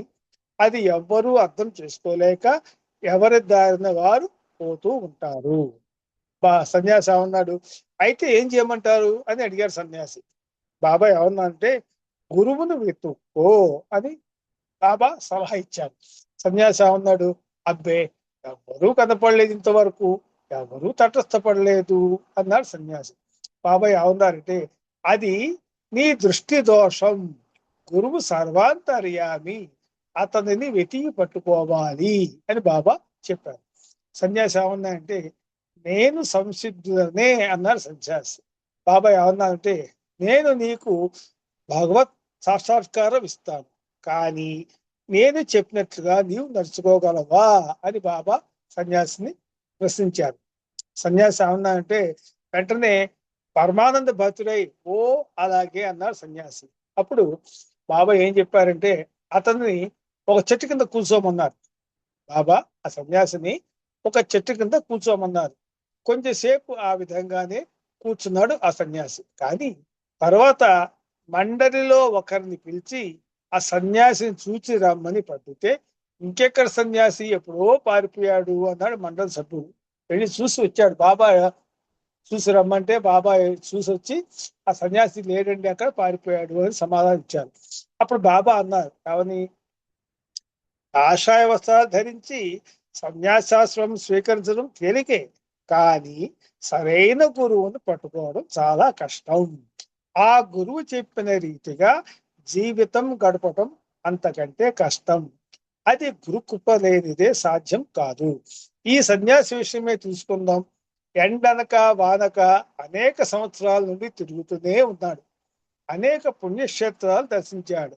అది ఎవ్వరూ అర్థం చేసుకోలేక ఎవరి దారిన వారు పోతూ ఉంటారు. సన్యాసి ఏమన్నాడు, అయితే ఏం చేయమంటారు అని అడిగారు సన్యాసి. బాబా ఏమన్నా అంటే, గురువును వెతుక్కో అని బాబా సలహా ఇచ్చారు. సన్యాసి ఏమన్నాడు, అబ్బే ఎవరూ కనపడలేదు ఇంతవరకు, ఎవరూ తటస్థపడలేదు అన్నాడు సన్యాసి. బాబా ఏమన్నారంటే, అది నీ దృష్టి దోషం, గురువు సర్వాంతర్యామి, అతనిని వెతికి పట్టుకోవాలి అని బాబా చెప్పారు. సన్యాసి ఏమన్నా అంటే, నేను సంసిద్ధుడనే అన్నాడు సన్యాసి. బాబా ఏమన్నా అంటే, నేను నీకు భగవత్ సాక్షాత్కారం ఇస్తాను, కానీ నేను చెప్పినట్లుగా నీవు నడుచుకోగలవా అని బాబా సన్యాసిని ప్రశ్నించారు. సన్యాసి ఏమన్నా అంటే, వెంటనే పరమానంద భక్తుడై ఓ అలాగే అన్నాడు సన్యాసి. అప్పుడు బాబా ఏం చెప్పారంటే, అతన్ని ఒక చెట్టు కింద కూర్చోమన్నారు. బాబా ఆ సన్యాసిని ఒక చెట్టు కింద కూర్చోమన్నారు. కొంచెంసేపు ఆ విధంగానే కూర్చున్నాడు ఆ సన్యాసి. కానీ తర్వాత మండలిలో ఒకరిని పిలిచి ఆ సన్యాసిని చూచి రమ్మని పట్టుతే, ఇంకెక్కడ సన్యాసి ఎప్పుడో పారిపోయాడు అన్నాడు మండలి సభ్యుడు. వెళ్ళి చూసి వచ్చాడు. బాబా చూసి రమ్మంటే బాబా చూసి వచ్చి, ఆ సన్యాసి లేడండి అక్కడ, పారిపోయాడు అని సమాధానం ఇచ్చారు. అప్పుడు బాబా అన్నారు, అవని కాషాయ వస్త్రాలు ధరించి సన్యాసాశ్రమం స్వీకరించడం తేలికే, కానీ సరైన గురువును పట్టుకోవడం చాలా కష్టం. ఆ గురువు చెప్పిన రీతిగా జీవితం గడపటం అంతకంటే కష్టం. అది గురుకృప లేనిదే సాధ్యం కాదు. ఈ సన్యాసి విషయమే తీసుకుందాం. ఎండనక వానక అనేక సంవత్సరాల నుండి తిరుగుతూనే ఉన్నాడు. అనేక పుణ్యక్షేత్రాలు దర్శించాడు.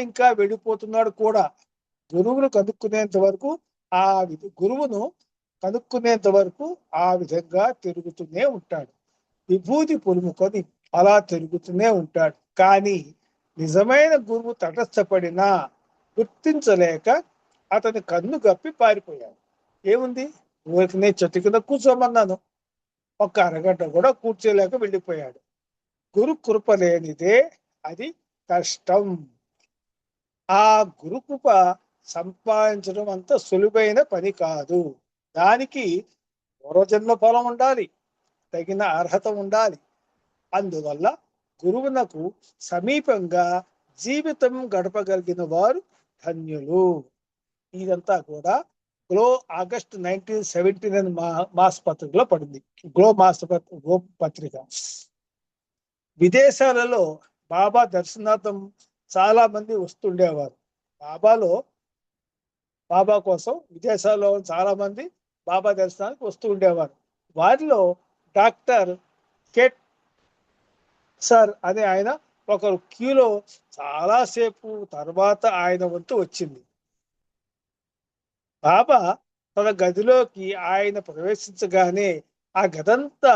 ఇంకా వెళ్ళిపోతున్నాడు కూడా. గురువును కనుక్కునేంత వరకు గురువును కనుక్కునేంత వరకు ఆ విధంగా తిరుగుతూనే ఉంటాడు. విభూతి పులుముకొని అలా తిరుగుతూనే ఉంటాడు. కానీ నిజమైన గురువు తటస్థపడినా గుర్తించలేక అతని కన్ను గప్పి పారిపోయాడు. ఏముంది, ఊరికి చెట్టు కింద కూర్చోమన్నాను, ఒక్క అరగంట కూడా కూర్చోలేక వెళ్ళిపోయాడు. గురు కృప లేనిదే అది కష్టం. ఆ గురుకృప సంపాదించడం అంత సులువైన పని కాదు. దానికి పూర్వజన్మ ఫలం ఉండాలి, తగిన అర్హత ఉండాలి. అందువల్ల గురువునకు సమీపంగా జీవితం గడపగలిగిన వారు ధన్యులు. ఇదంతా కూడా గ్లో ఆగస్ట్ 1979 మాస్ పత్రికలో పడింది. గ్లో పత్రిక. విదేశాలలో బాబా దర్శనార్థం చాలా మంది వస్తుండేవారు. బాబా కోసం విదేశాల్లో చాలా మంది బాబా దర్శనానికి వస్తూ ఉండేవారు. వారిలో డాక్టర్ కెట్ సార్ అనే ఆయన ఒకరు క్యూలో చాలాసేపు తర్వాత ఆయన వంతు వచ్చింది. బాబా తన గదిలోకి ఆయన ప్రవేశించగానే ఆ గదంతా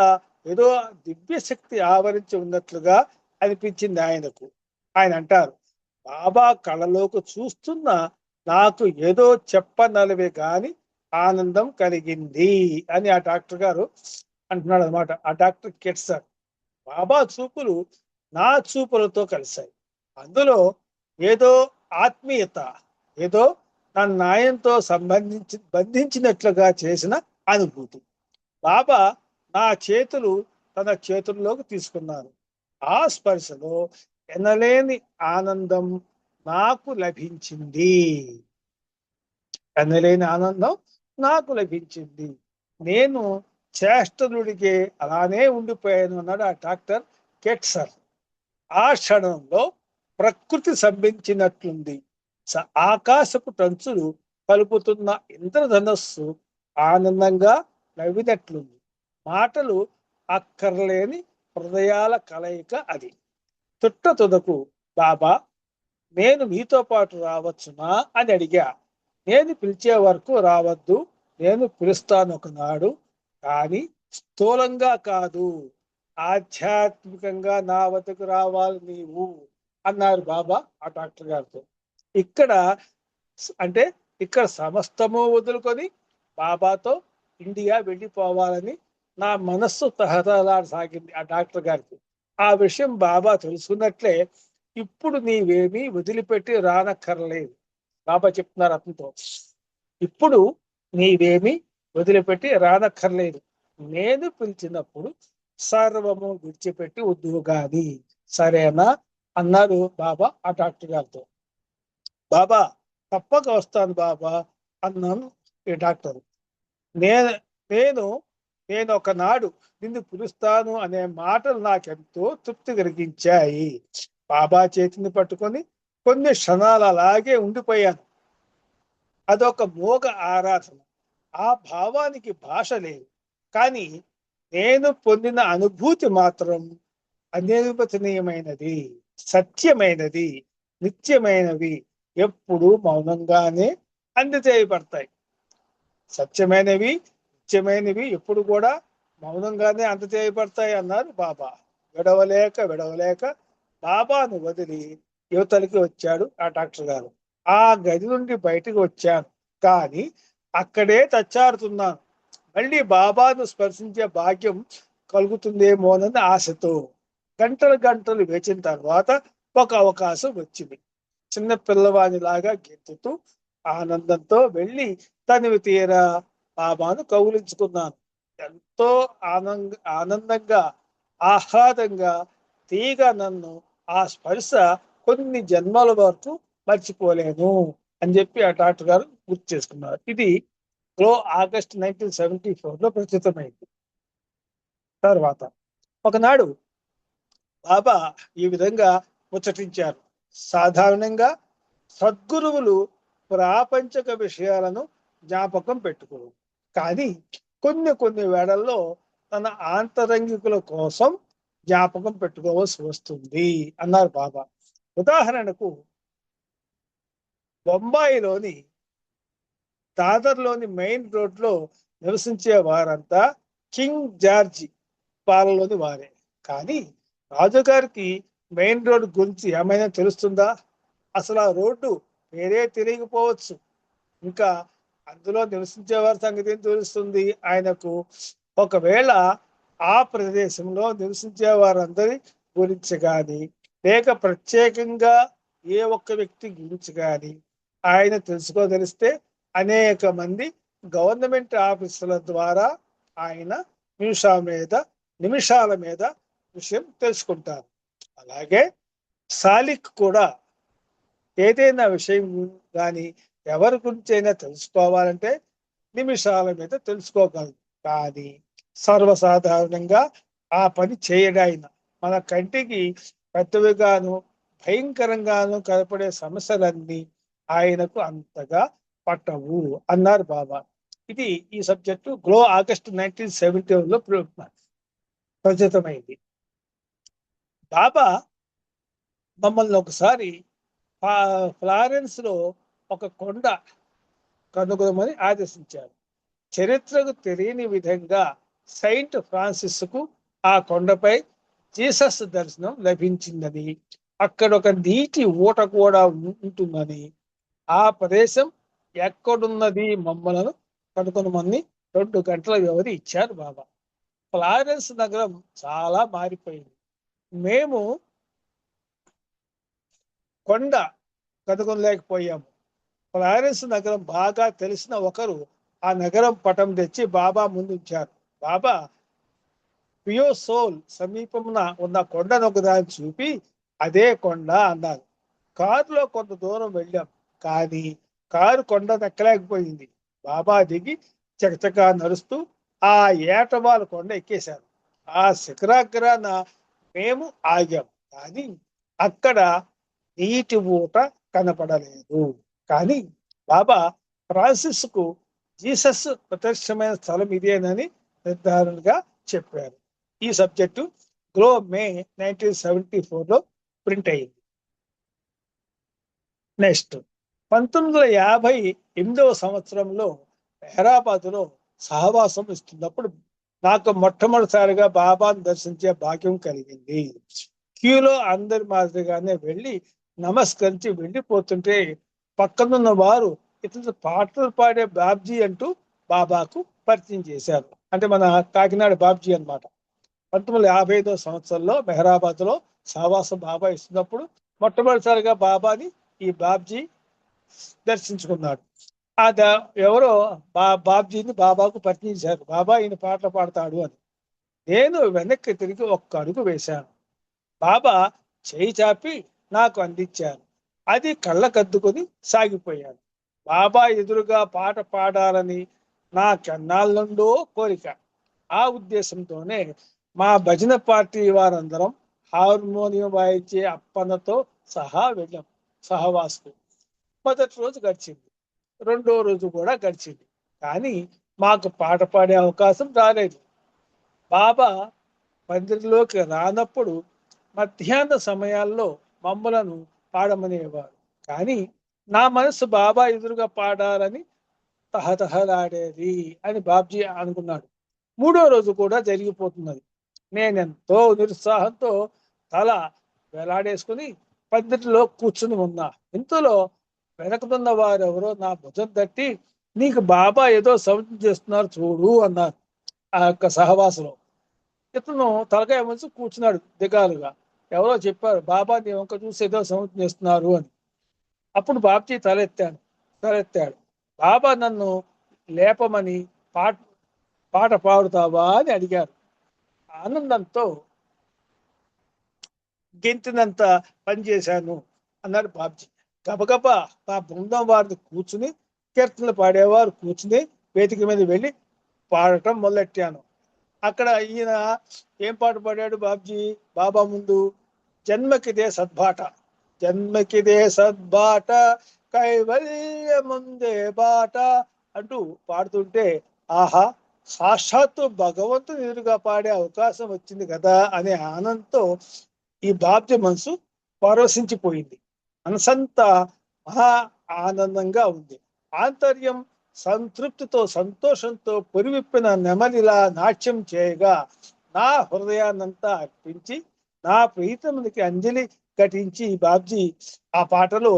ఏదో దివ్య శక్తి ఆవరించి ఉన్నట్లుగా అనిపించింది ఆయనకు. ఆయన అంటారు, బాబా కళ్ళలోకి చూస్తున్న నాకు ఏదో చెప్పనలవే గాని ఆనందం కలిగింది అని ఆ డాక్టర్ గారు అంటున్నాడు అనమాట. ఆ డాక్టర్ కెట్ సార్. బాబా చూపులు నా చూపులతో కలిశాయి. అందులో ఏదో ఆత్మీయత, ఏదో నన్ను ఆయనతో బంధించినట్లుగా చేసిన అనుభూతి. బాబా నా చేతులు తన చేతుల్లోకి తీసుకున్నారు. ఆ స్పర్శలో ఎనలేని ఆనందం నాకు లభించింది. ఎనలేని ఆనందం నాకు లభించింది. నేను చేష్టలుడికే అలానే ఉండిపోయాను అన్నాడు ఆ డాక్టర్ కెట్సర్. ఆ క్షణంలో ప్రకృతి సంభించినట్లుంది. ఆకాశపు టంచులు కలుపుతున్న ఇంద్రధనస్సు ఆనందంగా నవ్వినట్లుంది. మాటలు అక్కర్లేని హృదయాల కలయిక అది. తుట్ట తుదకు బాబా నేను మీతో పాటు రావచ్చునా అని అడిగా. నేను పిలిచే వరకు రావద్దు, నేను పిలుస్తాను ఒకనాడు, కానీ స్థూలంగా కాదు, ఆధ్యాత్మికంగా నా వద్దకు రావాలి నీవు అన్నారు బాబా ఆ డాక్టర్ గారితో. ఇక్కడ అంటే ఇక్కడ సమస్తము వదులుకొని బాబాతో ఇండియా వెళ్ళిపోవాలని నా మనస్సు తహతలాడసాగింది ఆ డాక్టర్ గారికి. ఆ విషయం బాబా తెలుసుకున్నట్లే ఇప్పుడు నీవేమీ వదిలిపెట్టి రానక్కర్లేదు. బాబా చెప్తున్నారు అతనితో, ఇప్పుడు నీవేమీ వదిలిపెట్టి రానక్కర్లేదు, నేను పిలిచినప్పుడు సర్వము విడిచిపెట్టి వద్దువు గాని, సరేనా అన్నారు బాబా ఆ డాక్టర్ గారితో. బాబా తప్పక వస్తాను బాబా అన్నాను ఈ డాక్టర్. నేను నేను నేను ఒకనాడు నిన్ను పిలుస్తాను అనే మాటలు నాకెంతో తృప్తి కలిగించాయి. బాబా చేతిని పట్టుకొని కొన్ని క్షణాలు అలాగే ఉండిపోయాను. అదొక మోగ ఆరాధన. ఆ భావానికి భాష లేదు, కానీ నేను పొందిన అనుభూతి మాత్రం అనిర్వచనీయమైనది, సత్యమైనది, నిత్యమైనవి, ఎప్పుడు మౌనంగానే అందజేయబడతాయి. సత్యమైనవి, నిత్యమైనవి ఎప్పుడు కూడా మౌనంగానే అందజేయబడతాయి అన్నారు బాబా. విడవలేక బాబాను వదిలి యువతలకి వచ్చాడు ఆ డాక్టర్ గారు. ఆ గది నుండి బయటకు వచ్చాను, కానీ అక్కడే తచ్చాడుతున్నాను. మళ్ళీ బాబాను స్పర్శించే భాగ్యం కలుగుతుందేమోనని ఆశతో గంటలు వేచిన తర్వాత ఒక అవకాశం వచ్చింది. చిన్న పిల్లవాడిలాగా గెంతుతూ ఆనందంతో వెళ్ళి తనివి తీరా బాబాను కౌలించుకున్నాను. ఎంతో ఆనందంగా ఆహ్లాదంగా తీగా నన్ను ఆ స్పర్శ కొన్ని జన్మల వరకు మర్చిపోలేను అని చెప్పి ఆ డాక్టర్ గారు గుర్తు చేసుకున్నారు. ఇది ఆగస్ట్ 1974 ప్రచురితమైంది. తర్వాత ఒకనాడు బాబా ఈ విధంగా ముచ్చటించారు. సాధారణంగా సద్గురువులు ప్రాపంచక విషయాలను జ్ఞాపకం పెట్టుకోరు, కానీ కొన్ని వేళల్లో తన ఆంతరంగికుల కోసం జ్ఞాపకం పెట్టుకోవాల్సి వస్తుంది అన్నారు బాబా. ఉదాహరణకు బొంబాయిలోని దాదర్లోని మెయిన్ రోడ్లో నివసించే వారంతా కింగ్ జార్జి పాలలోని వారే. కానీ రాజుగారికి మెయిన్ రోడ్ గురించి ఏమైనా తెలుస్తుందా? అసలు ఆ రోడ్డు పేరే తెలియకపోవచ్చు. ఇంకా అందులో నివసించే వారి సంగతి ఏం తెలుస్తుంది ఆయనకు? ఒకవేళ ఆ ప్రదేశంలో నివసించే వారందరి గురించి కానీ, లేక ప్రత్యేకంగా ఏ ఒక్క వ్యక్తి గురించి కానీ ఆయన తెలుసుకోదలిస్తే అనేక మంది గవర్నమెంట్ ఆఫీసుల ద్వారా ఆయన నిమిషాల మీద విషయం తెలుసుకుంటారు. అలాగే సాలిక్ కూడా ఏదైనా విషయం కానీ ఎవరి గురించి అయినా తెలుసుకోవాలంటే నిమిషాల మీద తెలుసుకోగలరు. కానీ సర్వసాధారణంగా ఆ పని చేయడాయన మన కంటికి పెద్దవిగాను భయంకరంగాను కనపడే సమస్యలన్నీ ఆయనకు అంతగా పట్టవు అన్నారు బాబా. ఇది ఈ సబ్జెక్టు ఆగస్టు 1971 ప్రచురితమైంది. బాబా మమ్మల్ని ఒకసారి ఫ్లారెన్స్ లో ఒక కొండ కనుగొనమని ఆదేశించారు. చరిత్రకు తెలియని విధంగా సెయింట్ ఫ్రాన్సిస్ కు ఆ కొండపై జీసస్ దర్శనం లభించిందని, అక్కడ ఒక నీటి ఊట కూడా ఉంటుందని, ఆ ప్రదేశం ఎక్కడున్నది మమ్మలను కనుగొనమని 2 గంటల వ్యవధి ఇచ్చారు బాబా. ఫ్లారెన్స్ నగరం చాలా మారిపోయింది. మేము కొండ కనుగొనలేకపోయాము. ఫ్లారెన్స్ నగరం బాగా తెలిసిన ఒకరు ఆ నగరం పటం తెచ్చి బాబా ముందుంచారు. బాబా పియోసోల్ సమీపమున ఉన్న కొండను ఒకదాన్ని చూపి అదే కొండ అన్నారు. కారులో కొంత దూరం వెళ్ళాం, కానీ కారు కొండ ఎక్కలేకపోయింది. బాబా దిగి చకచకా నడుస్తూ ఆ ఏటవాల కొండ ఎక్కేశారు. ఆ శిఖరాగ్రాన మేము ఆగాం, కానీ అక్కడ నీటి ఊట కనపడలేదు. కానీ బాబా ఫ్రాన్సిస్ కు జీసస్ ప్రత్యక్షమైన స్థలం ఇదేనని నిర్ధారణగా చెప్పారు. ఈ సబ్జెక్టు గ్లో మే 1974లో ప్రింట్ అయింది. నెక్స్ట్ 1958వ సంవత్సరంలో హైదరాబాద్లో సహవాసం ఇస్తున్నప్పుడు నాకు మొట్టమొదటిసారిగా బాబాను దర్శించే భాగ్యం కలిగింది. క్యూలో అందరి మాదిరిగానే వెళ్ళి నమస్కరించి వెళ్ళిపోతుంటే పక్కనున్న వారు ఇతను పాటలు పాడే బాబ్జీ అంటూ బాబాకు పరిచయం చేశారు. అంటే మన కాకినాడ బాబ్జీ అన్నమాట. 1955వ సంవత్సరంలో మెహరాబాద్లో సహవాసం బాబా ఇస్తున్నప్పుడు మొట్టమొదటిసారిగా బాబాని ఈ బాబ్జీ దర్శించుకున్నాడు. ఎవరో బాబ్జీని బాబాకు పరిచయం చేశారు. బాబా ఈయన పాటలు పాడతాడు అని. నేను వెనక్కి తిరిగి ఒక్క అడుగు వేశాను. బాబా చేయి చాపి నాకు అందించారు. అది కళ్ళకద్దుకొని సాగిపోయాను. బాబా ఎదురుగా పాట పాడాలని నా కన్నాళ్ళ నుండో కోరిక. ఆ ఉద్దేశంతోనే మా భజన పార్టీ వారందరం హార్మోనియం వాయించే అప్పన్నతో సహా వెళ్ళాం సహవాసు. మొదటి రోజు గడిచింది, రెండో రోజు కూడా గడిచింది. కానీ మాకు పాట పాడే అవకాశం రాలేదు. బాబా మందిరంలోకి రానప్పుడు మధ్యాహ్న సమయాల్లో మమ్మలను పాడమనేవారు. కానీ నా మనసు బాబా ఎదురుగా పాడాలని తహతహలాడేది అని బాబ్జీ అనుకున్నాడు. మూడో రోజు కూడా జరిగిపోతున్నది. నేనెంతో నిరుత్సాహంతో తల వేలాడేసుకుని పందిటిలో కూర్చుని ఉన్నా. ఇంతలో వెనకనున్న వారెవరో నా భుజం తట్టి, నీకు బాబా ఏదో సౌండ్ చేస్తున్నారు చూడు అన్నారు. ఆ యొక్క సహవాసంలో ఇతను తలకాయ మంచి కూర్చున్నాడు దిగాలుగా. ఎవరో చెప్పారు, బాబా నీ వంక చూసి ఏదో సౌండ్ చేస్తున్నారు అని. అప్పుడు బాబ్జీ తలెత్తాడు. బాబా నన్ను లేపమని పాట పాడుతావా అని అడిగారు. ఆనందంతో గెంతినంత పనిచేశాను అన్నాడు బాబ్జీ. గబగబా మా బృందం వారిని కూర్చుని, కీర్తనలు పాడేవారు కూర్చుని వేదిక మీద వెళ్ళి పాడటం మొదలెట్టాను. అక్కడ ఈయన ఏం పాట పాడాడు బాబ్జీ బాబా ముందు? జన్మకిదే సద్బాట, జన్మకిదే సద్బాట, కైవల్య ముందే బాట అంటూ పాడుతుంటే, ఆహా సాక్షాత్తు భగవంతుని ఎదురుగా పాడే అవకాశం వచ్చింది కదా అనే ఆనందంతో ఈ బాబ్జీ మనసు పరవశించిపోయింది. మనసంతా మహా ఆనందంగా ఉంది. ఆంతర్యం సంతృప్తితో సంతోషంతో పొరివిప్పిన నెమలిలా నాట్యం చేయగా నా హృదయాన్నంతా అర్పించి నా ప్రీతమునికి అంజలి ఘటించి బాబ్జీ ఆ పాటలో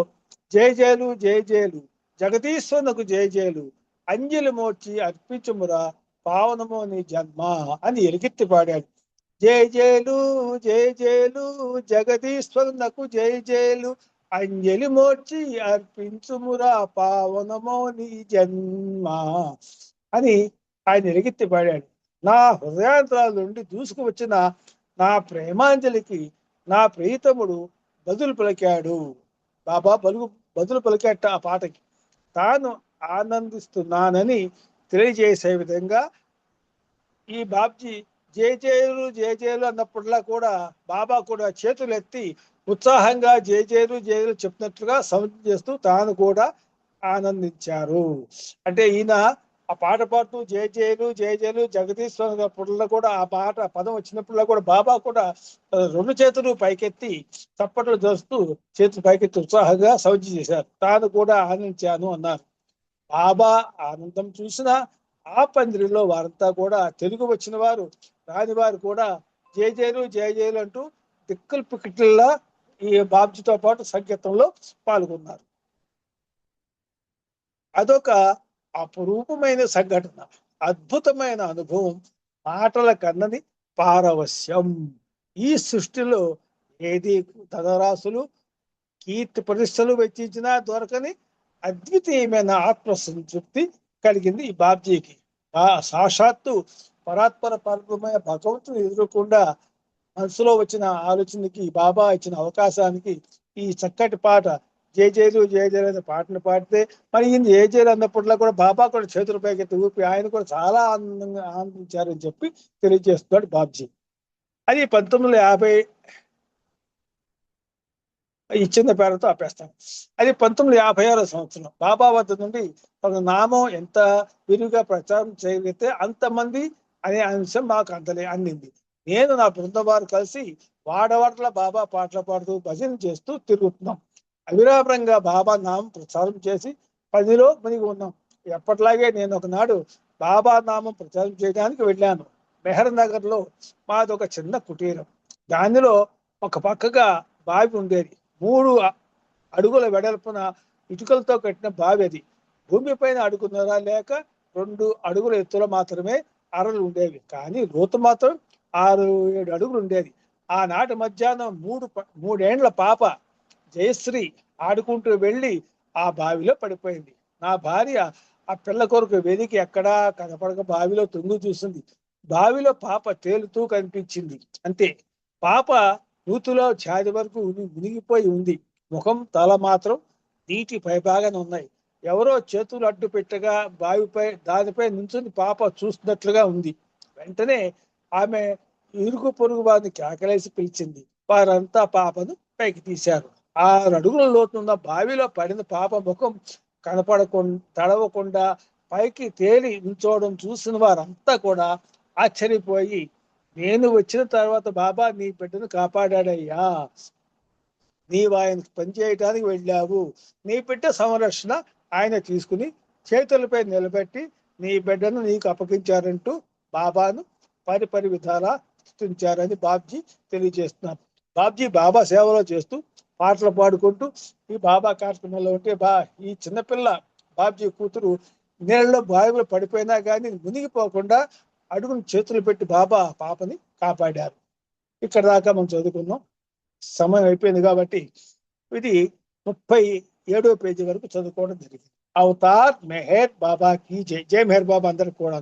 జయ జయలు జయ జయలు జగదీశ్వరునకు జయ జయలు అంజలి మోర్చి అర్పించుమురా పావనమో నీ జన్మ అని ఎలుగెత్తి పాడాడు. జయ జయలు జయ జయలు జగదీశ్వరునకు జయ జయలు అంజలి మోర్చి అర్పించుమురా పావనమో నీ జన్మ అని ఆయన ఎలుగెత్తి పాడాడు. నా హృదయాంతరాల నుండి దూసుకు వచ్చిన నా ప్రేమాంజలికి నా ప్రీతముడు బదులు పలికాడు. బాబా బదులు పలికాట ఆ పాటకి. తాను ఆనందిస్తున్నానని తెలియజేసే విధంగా ఈ బాబ్జీ జయ జయలు అన్నప్పుడులా కూడా బాబా కూడా చేతులు ఎత్తి ఉత్సాహంగా జయ జయలు చెప్పినట్లుగా సౌండ్ చేస్తూ తాను కూడా ఆనందించారు. అంటే ఈయన ఆ పాట పాడుతూ జయ జయలు జగదీశ్వరుల కూడా ఆ పాట పదం వచ్చినప్పుడులా కూడా బాబా కూడా రెండు చేతులు పైకెత్తి చప్పట్లు చేస్తూ చేతులు పైకెత్తి ఉత్సాహంగా సౌండ్ చేశారు. తాను కూడా ఆనందించాను అన్నారు. బాబా ఆనందం చూసిన ఆ పందిరిలో వారంతా కూడా తెలుగు వచ్చిన వారు రాని వారు కూడా జయ జయలు అంటూ దిక్కులు పిక్కిట్లా ఈ బాబ్జీతో పాటు సంగీతంలో పాల్గొన్నారు. అదొక అపురూపమైన సంఘటన, అద్భుతమైన అనుభవం, మాటల కన్నది పారవశ్యం. ఈ సృష్టిలో ఏది ధనరాశులు కీర్తి ప్రతిష్టలు వెచ్చించినా దొరకని అద్వితీయమైన ఆత్మసంతృప్తి కలిగింది ఈ బాబ్జీకి. సాక్షాత్తు పరాత్పర పరమైన భగవంతుని ఎదురకుండా మనసులో వచ్చిన ఆలోచనకి బాబా ఇచ్చిన అవకాశానికి ఈ చక్కటి పాట జయ జయలు అనే పాటను పాడితే మరి ఈయన జయ జయలు అన్నప్పుడులా కూడా బాబా కూడా చేతుల పైకి ఊపి ఆయన కూడా చాలా ఆనందించారని చెప్పి తెలియజేస్తున్నాడు బాబ్జీ. అది 1950 ఇచ్చిన పేరుతో ఆపేస్తాను. అది 1956 సంవత్సరం బాబా వద్ద నుండి తన నామం ఎంత విరివిగా ప్రచారం చేయగలిగితే అంతమంది అనే అంశం మాకు అందింది. నేను నా బృందం వారు కలిసి వాడవాడల బాబా పాటలు పాడుతూ భజన చేస్తూ తిరుగుతున్నాం. అవిరామంగా బాబా నామం ప్రచారం చేసి పనిలో మునిగి ఉన్నాం. ఎప్పటిలాగే నేను ఒకనాడు బాబా నామం ప్రచారం చేయడానికి వెళ్ళాను. మెహర్ నగర్ లో మాది ఒక చిన్న కుటీరం. దానిలో ఒక పక్కగా బావి ఉండేది. 3 అడుగుల వెడల్పున ఇటుకలతో కట్టిన బావి అది. భూమిపైన అడుగున్నర లేక 2 అడుగుల ఎత్తులో మాత్రమే అరలు ఉండేవి. కానీ లోతు మాత్రం 6-7 అడుగులు ఉండేది. ఆనాటి మధ్యాహ్నం 3 పాప జయశ్రీ ఆడుకుంటూ వెళ్ళి ఆ బావిలో పడిపోయింది. నా భార్య ఆ పిల్ల కొరకు వెదికి ఎక్కడా కనపడక బావిలో తొంగి చూసింది. బావిలో పాప తేలుతూ కనిపించింది. అంతే, పాప నూతిలో ఛాది వరకు మునిగిపోయి ఉంది. ముఖం తల మాత్రం నీటి పైభాగాన ఉన్నాయి. ఎవరో చేతులు అడ్డు పెట్టగా దానిపై నుంచుని పాప చూస్తున్నట్లుగా ఉంది. వెంటనే ఆమె ఇరుగు పొరుగు వారిని కేకలేసి పిలిచింది. వారంతా పాపను పైకి తీశారు. 6 అడుగుల లోతున్న బావిలో పడిన పాప ముఖం తడవకుండా పైకి తేలి నుంచోవడం చూసిన వారంతా కూడా ఆశ్చర్యపోయి, నేను వచ్చిన తర్వాత బాబా నీ బిడ్డను కాపాడాడయ్యా, నీవు ఆయనకు పనిచేయటానికి వెళ్ళావు, నీ బిడ్డ సంరక్షణ ఆయన తీసుకుని చేతులపై నిలబెట్టి నీ బిడ్డను నీకు అప్పగించారంటూ బాబాను పరిపరి విధాలా స్తుతించారని బాబ్జీ తెలియజేస్తున్నారు. బాబ్జీ బాబా సేవలో చేస్తూ పాటలు పాడుకుంటూ ఈ బాబా కార్యక్రమంలో ఉంటే ఈ చిన్నపిల్ల బాబ్జీ కూతురు నీళ్ళలో బావిలో పడిపోయినా కానీ మునిగిపోకుండా అడుగును చేతులు పెట్టి బాబా పాపని కాపాడారు. ఇక్కడ దాకా మనం చదువుకున్నాం. సమయం అయిపోయింది కాబట్టి ఇది 37వ పేజీ వరకు చదువుకోవడం జరిగింది. అవతార్ మెహర్ బాబాకి జై. జై మెహర్ బాబా అందరికి కూడా.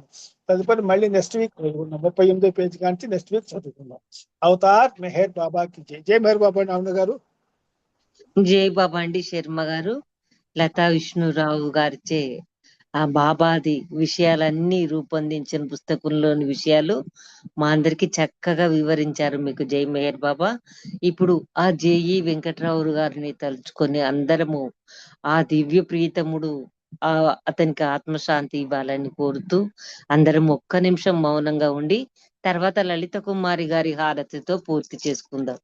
తదుపరి మళ్ళీ నెక్స్ట్ వీక్ చదువుకున్నాం. 38వ పేజీ కానీ నెక్స్ట్ వీక్ చదువుకున్నాం. అవతార్ మెహర్ బాబాకి జై. జై మెహర్ బాబా అండి అవును గారు. జై బాబా అండి శర్మ గారు. లతా విష్ణురావు గారిచే ఆ బాబాది విషయాలన్నీ రూపొందించిన పుస్తకంలోని విషయాలు మా అందరికి చక్కగా వివరించారు. మీకు జై మెహర్ బాబా. ఇప్పుడు ఆ జేఈ వెంకట్రావు గారిని తలుచుకొని అందరము ఆ దివ్య ప్రీతముడు అతనికి ఆత్మశాంతి ఇవ్వాలని కోరుతూ అందరం ఒక్క నిమిషం మౌనంగా ఉండి తర్వాత లలిత కుమారి గారి హారతితో పూర్తి చేసుకుందాం.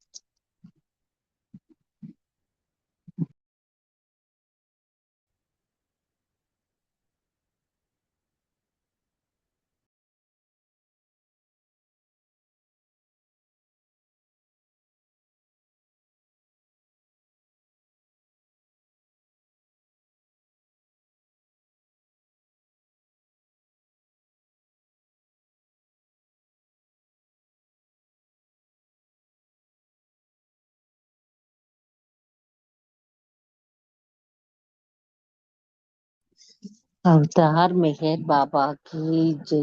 అవతార్ మెహర్ బాబాకి జై.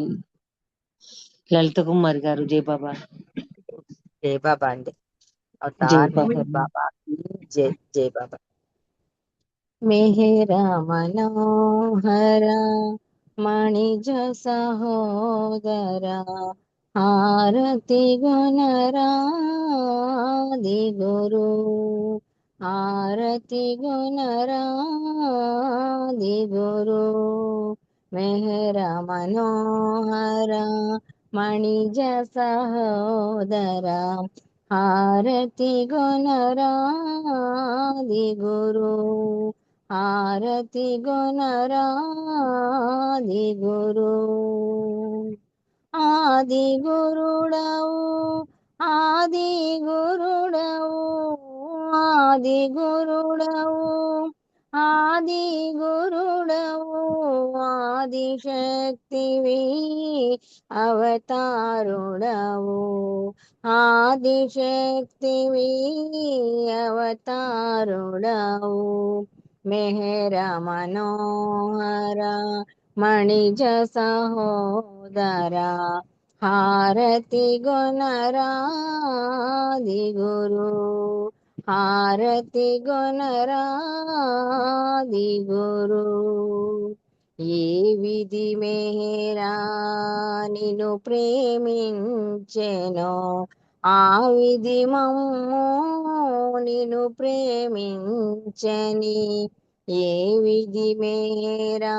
లలిత కుమారి గారు జై బాబా. జై బాబా అండి. జై అవతార్ బాబా. మెహర్ బాబాకి జై. జై బాబా. మెహర మనోహర మణిజ సహోదర హారతి గుణరాది గురు హారతి గుణరాది గురు మెహర మనోహర మణిజ సహోదర హారతి గుణరాది గురు హారతి గుణరాది గురు ఆది గురుడవు ఆది గురుడవు ఆది గురుడవు ఆది గురుడవు ఆది శక్తివి అవతారుడవు ఆది శక్తివి అవతారుడవు మెహర మనోహర మణిజ సహోదర హారతి గుణరాది గురు హారతి గుణరాది గురు ఏ విధి మేరా నిన్ను ప్రేమించెనో ఆ విధి మమ్ము నిన్ను ప్రేమించని ఏ విధి మేరా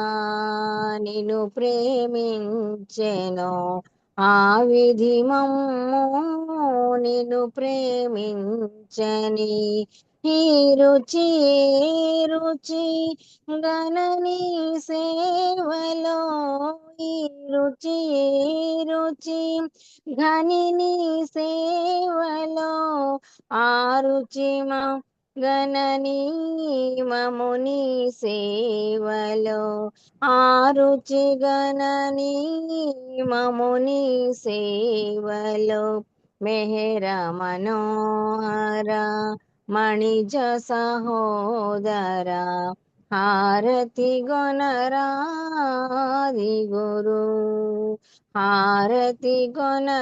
నిన్ను ప్రేమించెనో ఆ విధి మమ్ము నిన్ను ప్రేమించని ఈ రుచి రుచి గణని సేవలో ఈ రుచి రుచి ఘనిని సేవలో ఆ రుచి గణని మముని సేవలో ఆ రుచి గణని మముని సేవలో మెహర మనోహర మణిజ సహోదర హారతి గొనరాది గురు హారతి గొనరాది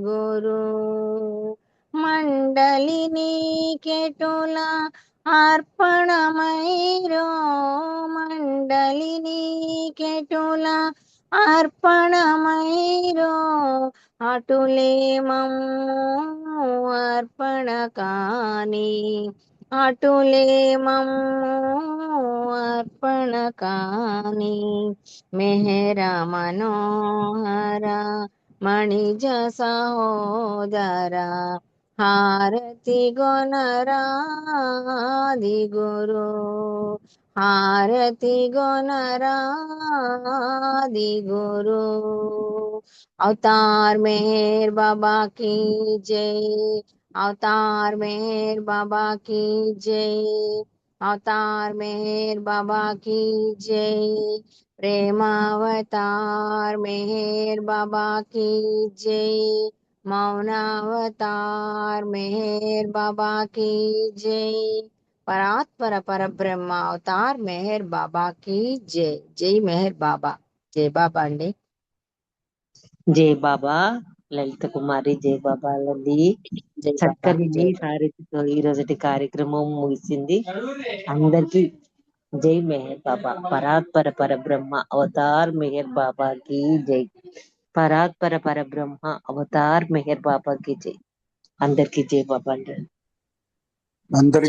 గురు మండలిని కెటుల అర్పణమైరో మండలిని కెటుల అర్పణమైరో అటులే మమ్ము అర్పణ కాని అటులే మమ్ము అర్పణ కాని మెహర మనోహర మణిజ సహోదర హారతి గొనరాది గురు హారతి గొనరాది గురు अवतार मेहर बाबा की जय अवतार मेहर बाबा की जय अवतार मेहर बाबा की जय प्रेमावतार मेहर बाबा की जय मौनावतार मेहर बाबा की जय परात्पर परब्रह्म अवतार मेहर बाबा की जय जय मेहर बाबा जय बाबा अंडी జై బాబా. లలిత కుమారి జై బాబా అండి. जय बाबा చక్కని जय సారథితో ఈ రోజుటి కార్యక్రమం ముగిసింది. అందరికి జై మెహర్ బాబా. పరాత్పర పరబ్రహ్మ అవతార్ మెహర్ బాబా కి జై. పరాత్పర పరబ్రహ్మ అవతార్ మెహర్ బాబా కి జై. అందరికి జై బాబా అండి. అందరికీ